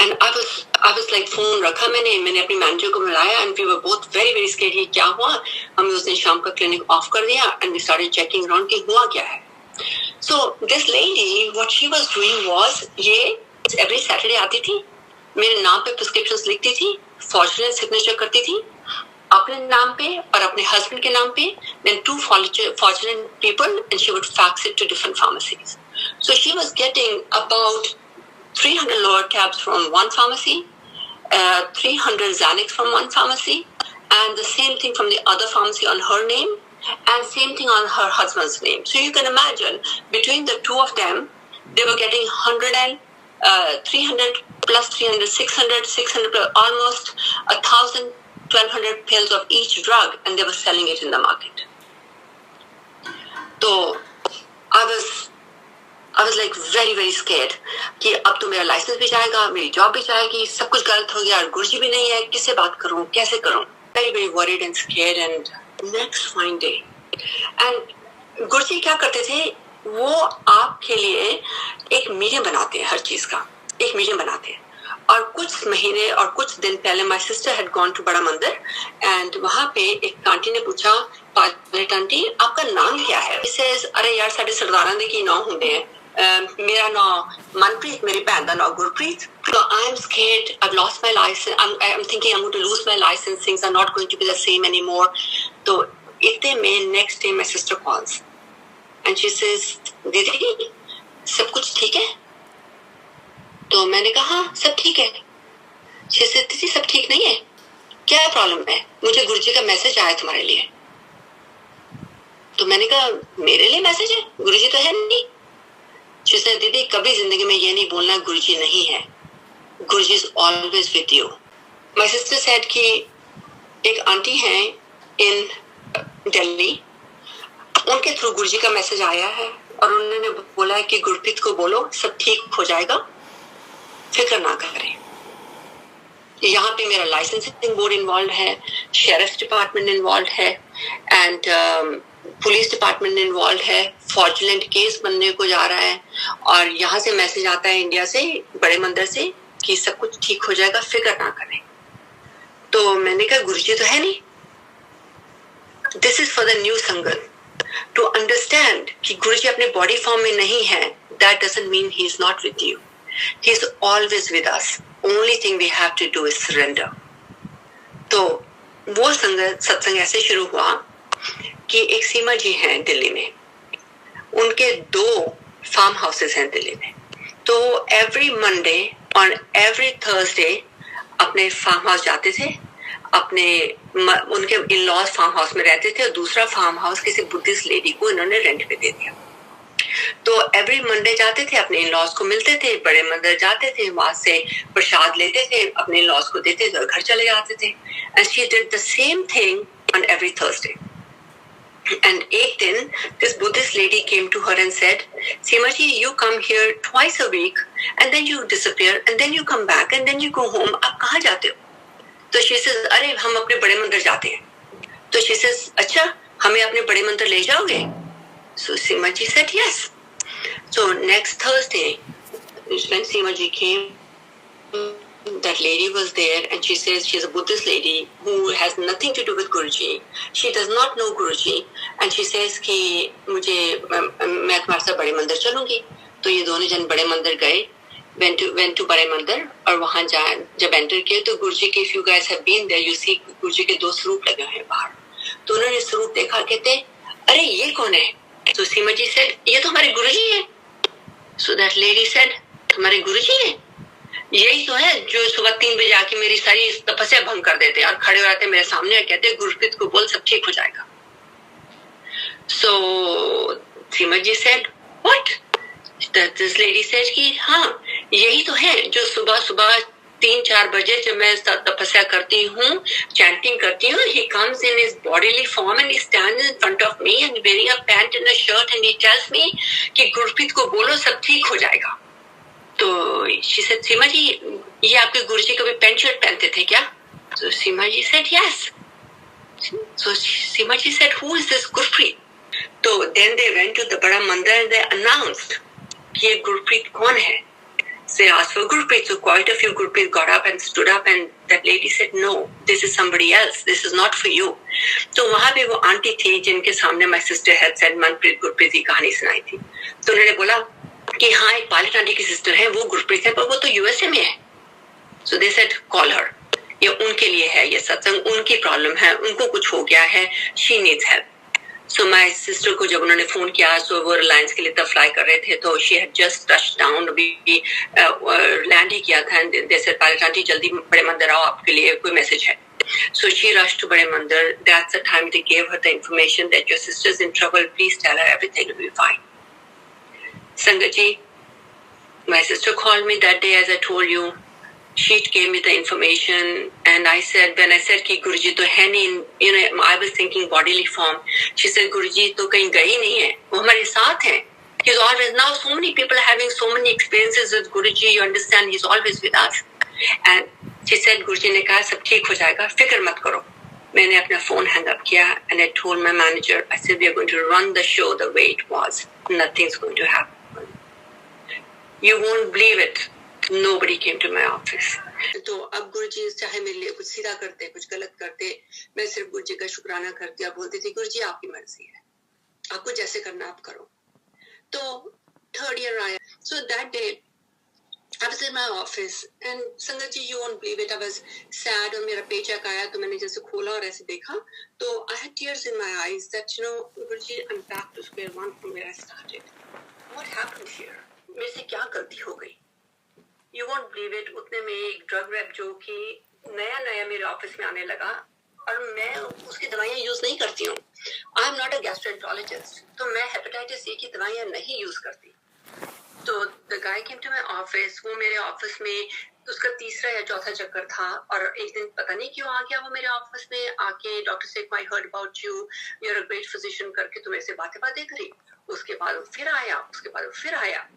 And I was like phone रखा मैंने अपनी मैनेजर को बुलाया and we were both very very scared। ये क्या हुआ। हमने उस दिन शाम का क्लिनिक ऑफ कर दिया and we started checking around कि हुआ क्या है। So this lady, what she was doing was, ये every Saturday आती थी, मेरे नाम पे prescriptions लिखती थी, fraudulent signature करती थी, अपने नाम पे और अपने husband के नाम पे, then 2 fraudulent people, and she would fax it to different pharmacies. So she was getting about 300 lower cabs from one pharmacy, 300 Xanax from one pharmacy, and the same thing from the other pharmacy on her name, and same thing on her husband's name. So you can imagine between the two of them, They were getting 300 plus 300, 600, 600, almost 1,000, 1,200 pills of each drug, and they were selling it in the market. So I was like very scared कि अब तो मेरा licence भी जाएगा, मेरी job भी जाएगी, सब कुछ गलत हो गया, गुरुजी भी नहीं है, किससे बात करूं, कैसे करूं? Very worried and scared. And next fine day, and गुरुजी क्या करते थे, वो आपके लिए एक मीडियम बनाते हैं, हर चीज का एक मीडियम बनाते हैं. और कुछ महीने और कुछ दिन पहले my sister had gone to Bada Mandir, and वहां पे एक आंटी ने पूछा, पायलट आंटी आपका नाम क्या है? अरे यार साढ़े सरदारां दे की नाम होंगे हैं, मेरा नाम मनप्रीत, मेरी भैन दा नाम Gurpreet. So I'm scared, I've lost my license, I'm thinking I'm going to lose my license, things are not going to be the same anymore. तो इतने में next day my sister calls and she says, दीदी सब कुछ ठीक है? तो मैंने कहा हाँ सब ठीक है. she says, दीदी सब ठीक नहीं है, क्या प्रॉब्लम है? मुझे गुरुजी का मैसेज आया तुम्हारे लिए. तो मैंने कहा मेरे लिए मैसेज है, गुरुजी तो है नहीं. she said, दीदी कभी जिंदगी में ये नहीं बोलना गुरुजी नहीं है, गुरुजी is always with you. My sister said कि एक आंटी हैं इन दिल्ली, उनके थ्रू गुरुजी का मैसेज आया है और उन्होंने बोला है कि गुरप्रीत को बोलो सब ठीक हो जाएगा, फिक्र ना करें. यहाँ पे मेरा लाइसेंसिंग बोर्ड इन्वॉल्व है, शेरिफ डिपार्टमेंट इन्वॉल्व है, एंड पुलिस डिपार्टमेंट इन्वॉल्व है. फ्रॉडुलेंट केस बनने को जा रहा है और यहाँ से मैसेज आता है इंडिया से, बड़े मंदिर से, कि सब कुछ ठीक हो जाएगा, फिक्र ना करें. तो मैंने कहा गुरुजी तो है नहीं. This is for the new sangat to understand कि गुरुजी अपने बॉडी फॉर्म में नहीं है. That doesn't mean he is not with you, he is always with us. Only thing we have to do is surrender. तो वो सत्संग ऐसे शुरू हुआ कि एक सीमा जी हैं दिल्ली में, उनके 2 फार्म हाउसेस हैं दिल्ली में. तो एवरी मंडे और एवरी थर्सडे अपने फार्म हाउस जाते थे, अपने उनके इन लॉज फार्म हाउस में रहते थे और दूसरा फार्म हाउस किसी बुद्धिस्ट लेडी को इन्होंने रेंट पे दे दिया. तो एवरी मंडे जाते थे, अपने इन लॉज को मिलते थे, बड़े मंदिर जाते थे, वहां से प्रसाद लेते थे, अपने इन लॉज को देते थे और घर चले जाते थे. And she did the same thing on every Thursday. And एक दिन this Buddhist lady came to her and said, Seema ji, you come here twice a week and then you disappear and then you come back and then you go home. आप कहाँ जाते हो? तो she says, अरे हम अपने बड़े मंदिर जाते हैं. तो she says, अच्छा हमें अपने बड़े मंदिर ले जाओगे? So Seema ji said yes. So next Thursday when Seema ji came, that lady was there and she says she's a Buddhist lady who has nothing to do with Guruji. She does not know Guruji and she says कि मैं तुम्हारे साथ बड़े मंदिर चलूंगी. तो ये दोनों जन बड़े मंदिर गए, went to बड़े मंदिर, और वहां जब एंटर किए तो गुरुजी के, if you guys have been there, you see गुरुजी के 2 स्वरूप लगे हैं बाहर. तो उन्होंने स्वरूप देखा, कहते अरे ये कौन है? तो सीमा जी said, ये तो हमारे गुरुजी है. So that lady said, हमारे गुरुजी है? यही तो है जो सुबह 3 बजे आके मेरी सारी तपस्या भंग कर देते और खड़े हो जाते मेरे सामने और कहते गुरप्रीत को बोल सब ठीक हो जाएगा. So Seema ji said, what? This lady said कि हाँ यही तो है जो सुबह 3-4 बजे जब मैं तपस्या करती हूँ, चैंटिंग करती हूँ, he comes in his bodily form and he stands in front of me and wearing a pant and a shirt and he tells me कि गुरप्रीत को बोलो सब ठीक हो जाएगा. तो she said, सीमा जी ये आपके गुरुजी कभी पैंट शर्ट पहनते थे क्या? So Seema ji said yes. So Seema ji said, who is this Gurpreet? तो then they went to the बड़ा मंदिर and they announced कि ये गुरप्रीत कौन है? They asked for Gurpreet. So quite a few Gurpreet got up and stood up and that lady said, no, this is somebody else. This is not for you. तो वहां पे वो aunty थी जिनके सामने my sister had said Manpreet Gurpreet की कहानी सुनाई थी. तो उन्होंने बोला कि हाँ एक पायलट आंटी की सिस्टर है, वो गुरप्रीत है, पर वो तो यूएसए में है. So they said, call her. ये उनके लिए है ये सत्संग, उनकी प्रॉब्लम है, उनको कुछ हो गया है, she needs help. So my sister को जब उन्होंने फोन किया, so वो रिलायंस के लिए तब फ्लाई कर रहे थे, तो she had just touched down, अभी लैंड ही किया था, and they said, pilot aunty जल्दी बड़े मंदिर आओ, आपके लिए कोई मैसेज है. So she rushed to बड़े मंदिर. That's the time they gave her the information that your sister's in trouble, please tell her everything will be fine. संगत जी My sister called me that day, as I told you. She gave me the information, and I said, when I said कि गुरुजी तो है नहीं, you know, I was thinking bodily form. She said, गुरुजी तो कहीं गए नहीं है, वो हमारे साथ हैं. He's always, now so many people are having so many experiences with Guruji, you understand, he's always with us. And she said, गुरुजी ने कहा सब ठीक हो जाएगा, फिक्र मत करो. मैंने अपना phone hang up किया, and I told my manager, I said, we are going to run the show the way it was. Nothing's going to happen. You won't believe it. Nobody came to my office. तो अब गुरुजी चाहे मेरे लिए कुछ सीधा करते, कुछ गलत करते, मैं सिर्फ गुरुजी का शुक्राना करती और बोलती थी, गुरुजी आपकी मर्जी है, आपको जैसे करना आप करो. तो थर्ड ईयर आया. So that day I was in my office and संगत जी, you won't believe it, I was sad. और मेरा पेचेक आया तो मैंने जैसे खोला और ऐसे देखा तो I had tears in my eyes that, you know, Guruji, I'm back to square one from where I started. What happened here? मेरे से क्या गलती हो गई? You won't believe it, उतने में एक ड्रग रैप जो कि नया मेरे ऑफिस में आने लगा और मैं उसकी दवाइयाँ यूज नहीं करती हूँ. I am not a gastroenterologist, तो मैं हेपेटाइटिस ए की दवाइयाँ नहीं यूज करती. तो the guy came to my office. वो मेरे ऑफिस में उसका तीसरा या चौथा चक्कर था और एक दिन पता नहीं क्यों आ गया वो मेरे ऑफिस में आके, डॉक्टर से I heard about you, you are a great physician करके तो मेरे से बातें करी. उसके बाद फिर आया,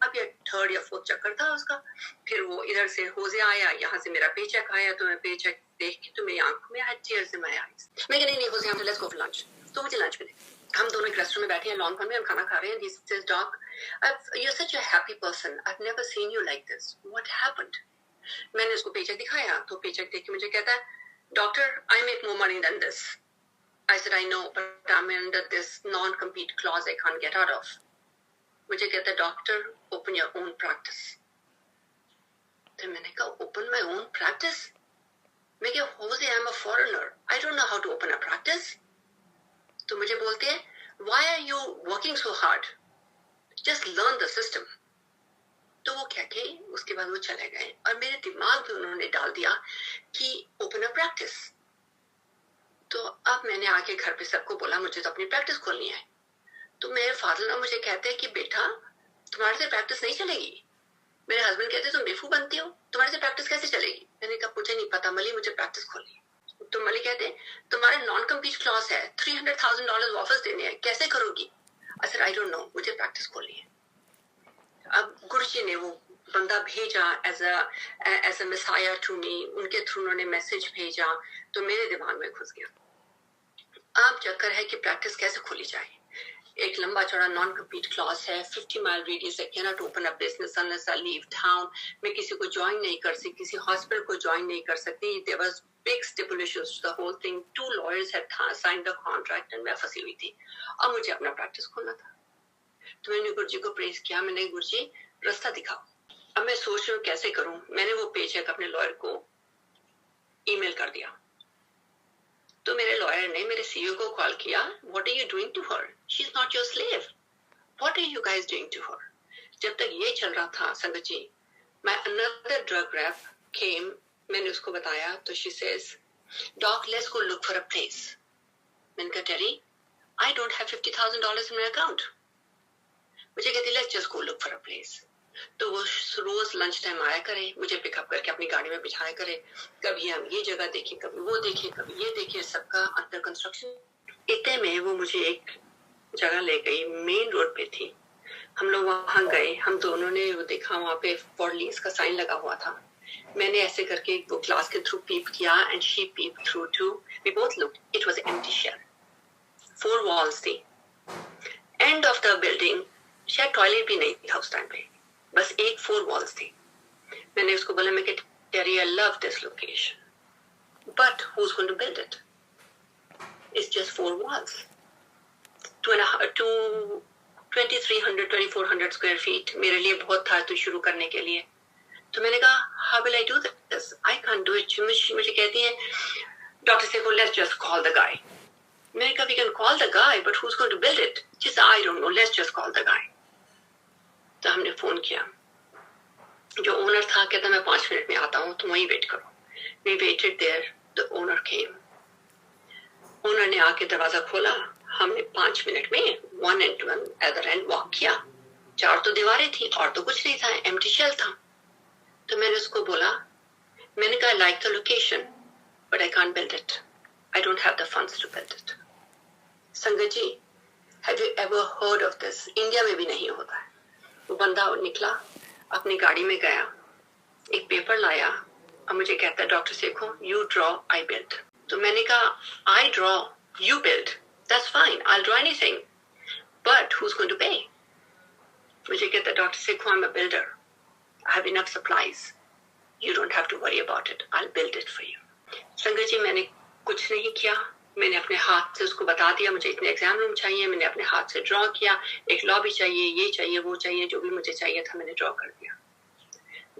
अब ये थर्ड या फोर्थ चक्कर था उसका. फिर वो इधर से होजे आया, यहाँ से मेरा पेचेक आया, तो मैं पेचेक देख के तो मेरी आंखों में had tears in my eyes. मैं कह नहीं होजे, लेट्स गो फॉर लंच. तो मुझे लंच में हम दोनों एक रेस्टोरेंट में बैठे हैं, लॉन में हम खाना खा रहे हैं. He says, Doc, you're such a happy person. I've never seen you like this. What happened? मैंने उसको पेचेक दिखाया तो पेचेक देख के मुझे कहता है, doctor, I make more money than this. I said, I know, but I'm under this non-compete clause I can't get out of. मुझे कहता है, doctor, open your own practice. तो मैंने कहा, open my own practice? मैं क्या, Jose, I'm a foreigner. I don't know how to open a practice. तो मुझे बोलते हैं, why are you working so hard? Just learn the system. तो वो कह के उसके बाद वो चले गए और मेरे दिमाग में उन्होंने डाल दिया कि open a practice. तो अब मैंने आके घर पे सबको बोला, मुझे तो अपनी प्रैक्टिस खोलनी है. तो मेरे फादर ना मुझे कहते हैं कि बेटा, तुम्हारे से प्रैक्टिस नहीं चलेगी. मेरे हस्बैंड कहते तुम बेवकूफ बनती हो, तुम्हारे से प्रैक्टिस कैसे चलेगी. मैंने कहा मुझे नहीं पता मली, मुझे प्रैक्टिस खोलनी है. तो मली कहते तुम्हारे नॉन कम्पीट क्लॉज है, $300,000 वापस देने हैं, कैसे करोगी. I said, I don't no, मुझे प्रैक्टिस खोलनी है. अब गुरुजी ने वो बंदा भेजा एज अ मिसाया टू मी, उनके थ्रू उन्होंने मैसेज भेजा तो मेरे दिमाग में घुस गया. अब चक्कर है कि प्रैक्टिस कैसे खोली जाए. एक लंबा चौड़ा नॉन कम्पीट क्लॉज है, 50 mile radius, I can not open a business unless I leave town. मैं किसी को ज्वाइन नहीं कर सकती, किसी हॉस्पिटल को ज्वाइन नहीं कर सकती. There was big stipulations to the whole thing. 2 lawyers had signed the contract and मैं फंसी हुई थी. अब मुझे अपना प्रैक्टिस खोलना था. तो मैंने गुरुजी को प्रेज किया, मैंने, गुरुजी रास्ता दिखाओ. अब मैं सोच रही हूँ कैसे करूं. मैंने वो पेचेक अपने लॉयर को ईमेल कर दिया. तो मेरे लॉयर ने मेरे सीईओ को कॉल किया, what are you doing to her, she is not your slave, what are you guys doing to her. जब तक ये चल रहा था sangat ji, my another drug rep came. मैंने उसको बताया तो she says, doc, let's go look for a place. मैंने कहा, Terry, I don't have $50,000 in my account. मुझे कहती, let's just go look for a place. तो वो रोज लंच टाइम आया करे, मुझे पिकअप करके अपनी गाड़ी में बिठाया करे. कभी हम ये जगह देखें, कभी वो देखें, कभी ये देखें, सबका अंडर कंस्ट्रक्शन. इतने में वो मुझे एक जगह ले गई, मेन रोड पे थी. हम लोग वहां गए, हम दोनों ने वो देखा, वहां पे फॉर लीज का साइन लगा हुआ था. मैंने ऐसे करके वो ग्लास के थ्रू पीप किया and she peep through too. We both looked, it was empty shell. 4 walls थी. एंड ऑफ द बिल्डिंग शायद टॉयलेट भी नहीं था उस टाइम पे, बस 4 वॉल्स थी. मैंने उसको बोला, मैं Terry, I love this location, but who is going to build it. It's just 4 walls, 2300-2400 square feet मेरे लिए बहुत था तो शुरू करने के लिए. तो मैंने कहा, how will I do this, I can't do it. मुझे कहती है, डॉक्टर से को, let's just call the guy. मैंने कहा, we can call the guy, but who is going to build it. She said, I don't know, let's just call the guy. तो हमने phone किया. जो ओनर था कहता, मैं 5 मिनट में आता हूँ, तुम वहीं वेट करो. We waited there, the owner came. Owner ने आके दरवाजा खोला. हमने 5 मिनट में one end to other end walk किया. चार तो दीवारें थी और तो कुछ नहीं था, एम्प्टी शेल था। तो मैंने उसको बोला, मैंने कहा like the location but I can't build it, I don't have the funds to build it. Sangat ji, have you ever heard of this? India में भी नहीं होता है। वो बंदा निकला, अपनी गाड़ी में गया, एक पेपर लाया और मुझे कहता है डॉक्टर सेखो यू ड्रॉ आई बिल्ड। तो मैंने कहा I draw you build, that's fine, I will draw anything but who is going to pay? मुझे कहता है डॉक्टर सेखो I am a builder, I have enough supplies, you don't have to worry about it, I will build it for you. संगत जी, मैंने कुछ नहीं किया, मैंने अपने हाथ से उसको बता दिया मुझे इतने एग्जाम रूम चाहिए, मैंने अपने हाथ से ड्रॉ किया, एक लॉबी चाहिए, ये चाहिए, वो चाहिए, जो भी मुझे चाहिए था मैंने ड्रॉ कर दिया।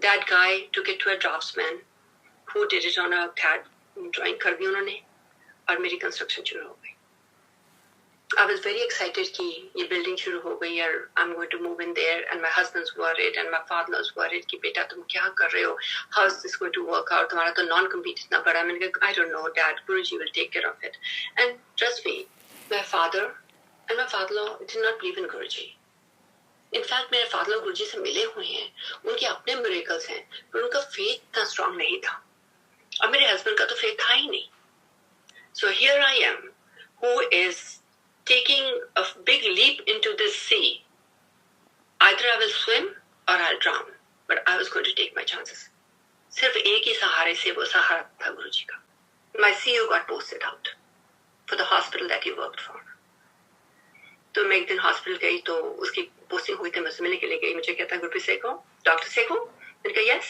That guy took it to a draftsman who did it on a CAD drawing कर दी उन्होंने और मेरी कंस्ट्रक्शन शुरू हो गई। I was very excited कि ये बिल्डिंग शुरू हो गई और I'm going to move in there and my husband's worried and my father's worried कि बेटा तुम क्या कर रहे हो, how is this going to work out, तुम्हारा तो नॉन कम्पीट इतना बड़ा। मैंने कहा I don't know dad, Guruji will take care of it and trust me, my father and my father-in-law did not believe in Guruji। In fact मेरे father लोग गुरुजी से मिले हुए हैं, उनके अपने मिरेकल्स हैं, पर उनका फेथ इतना स्ट्रांग नहीं था और मेरे हस्बैंड का तो फेथ था ही नहीं। So here I am who is taking a big leap into this sea, either I will swim और I will drown, but I was going to take my chances. सिर्फ एक ही सहारे से, वो सहारा था गुरुजी का। My CEO got posted out for the hospital that he worked for. तो मैं एक दिन हॉस्पिटल गई तो उसकी पोस्टिंग हुई थी, मैं उससे मिलने के लिए गई। मुझे कहता है गुरप्रीत सेखो, डॉक्टर सेखो? मैंने कहा yes.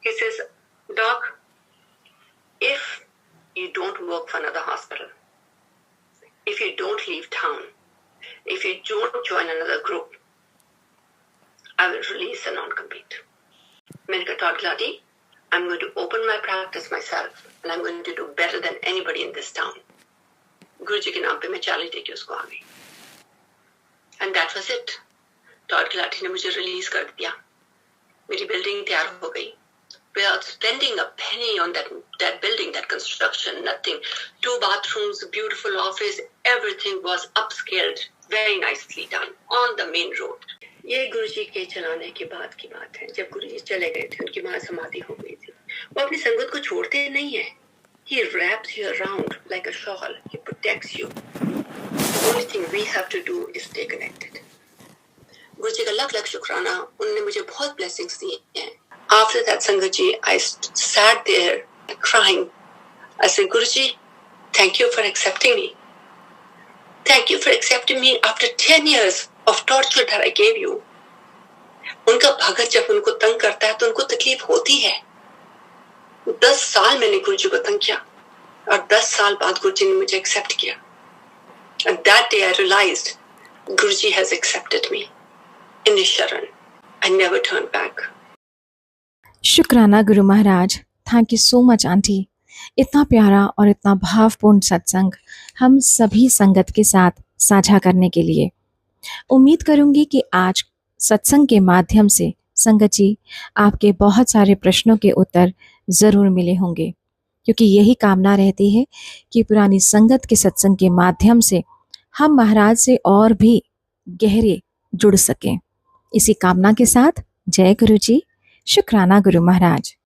He says doc, if you don't work for another hospital, if you don't leave town, if you don't join another group, I will release the non compete. मैंने कहा doctor Laddie, I am going to open my practice myself and I am going to do better than anybody in this town. Guruji के नाम पे मैं challenge देके उसको आ गई and that was it. Tod गिलाटी ने मुझे रिलीज कर दिया, मेरी बिल्डिंग तैयार हो गई। Without spending a penny on that building, that construction, nothing. 2 bathrooms, beautiful office, everything was upscaled, very nicely done on the main road. ये गुरुजी के चलाने के बाद की बात है। जब गुरुजी चले गए थे, उनकी मां समाधि हो गई थी। वो अपनी संगत को छोड़ते नहीं है। He wraps you around like a shawl. He protects you. The only thing we have to do is stay connected. गुरुजी का लाख लाख शुक्राना, उन्होंने मुझे बहुत blessings दी हैं। After that, Sangatji, I sat there crying. I said, Guruji, thank you for accepting me. Thank you for accepting me after 10 years of torture that I gave you. उनका भगत जब उनको तंग करता है तो उनको तकलीफ होती है। 10 साल मैंने गुरुजी को तंग किया और 10 साल बाद गुरुजी ने मुझे एक्सेप्ट किया। And that day I realized Guruji has accepted me in his sharan. I never turned back. शुक्राना Guru Maharaj, thank you so much aunty. इतना प्यारा और इतना भावपूर्ण सत्संग हम सभी संगत के साथ साझा करने के लिए। उम्मीद करूंगी कि आज सत्संग के माध्यम से संगत जी आपके बहुत सारे प्रश्नों के उत्तर ज़रूर मिले होंगे, क्योंकि यही कामना रहती है कि पुरानी संगत के सत्संग के माध्यम से हम महाराज से और भी गहरे जुड़ सकें। इसी कामना के साथ जय गुरु जी। शुक्राना गुरु महाराज।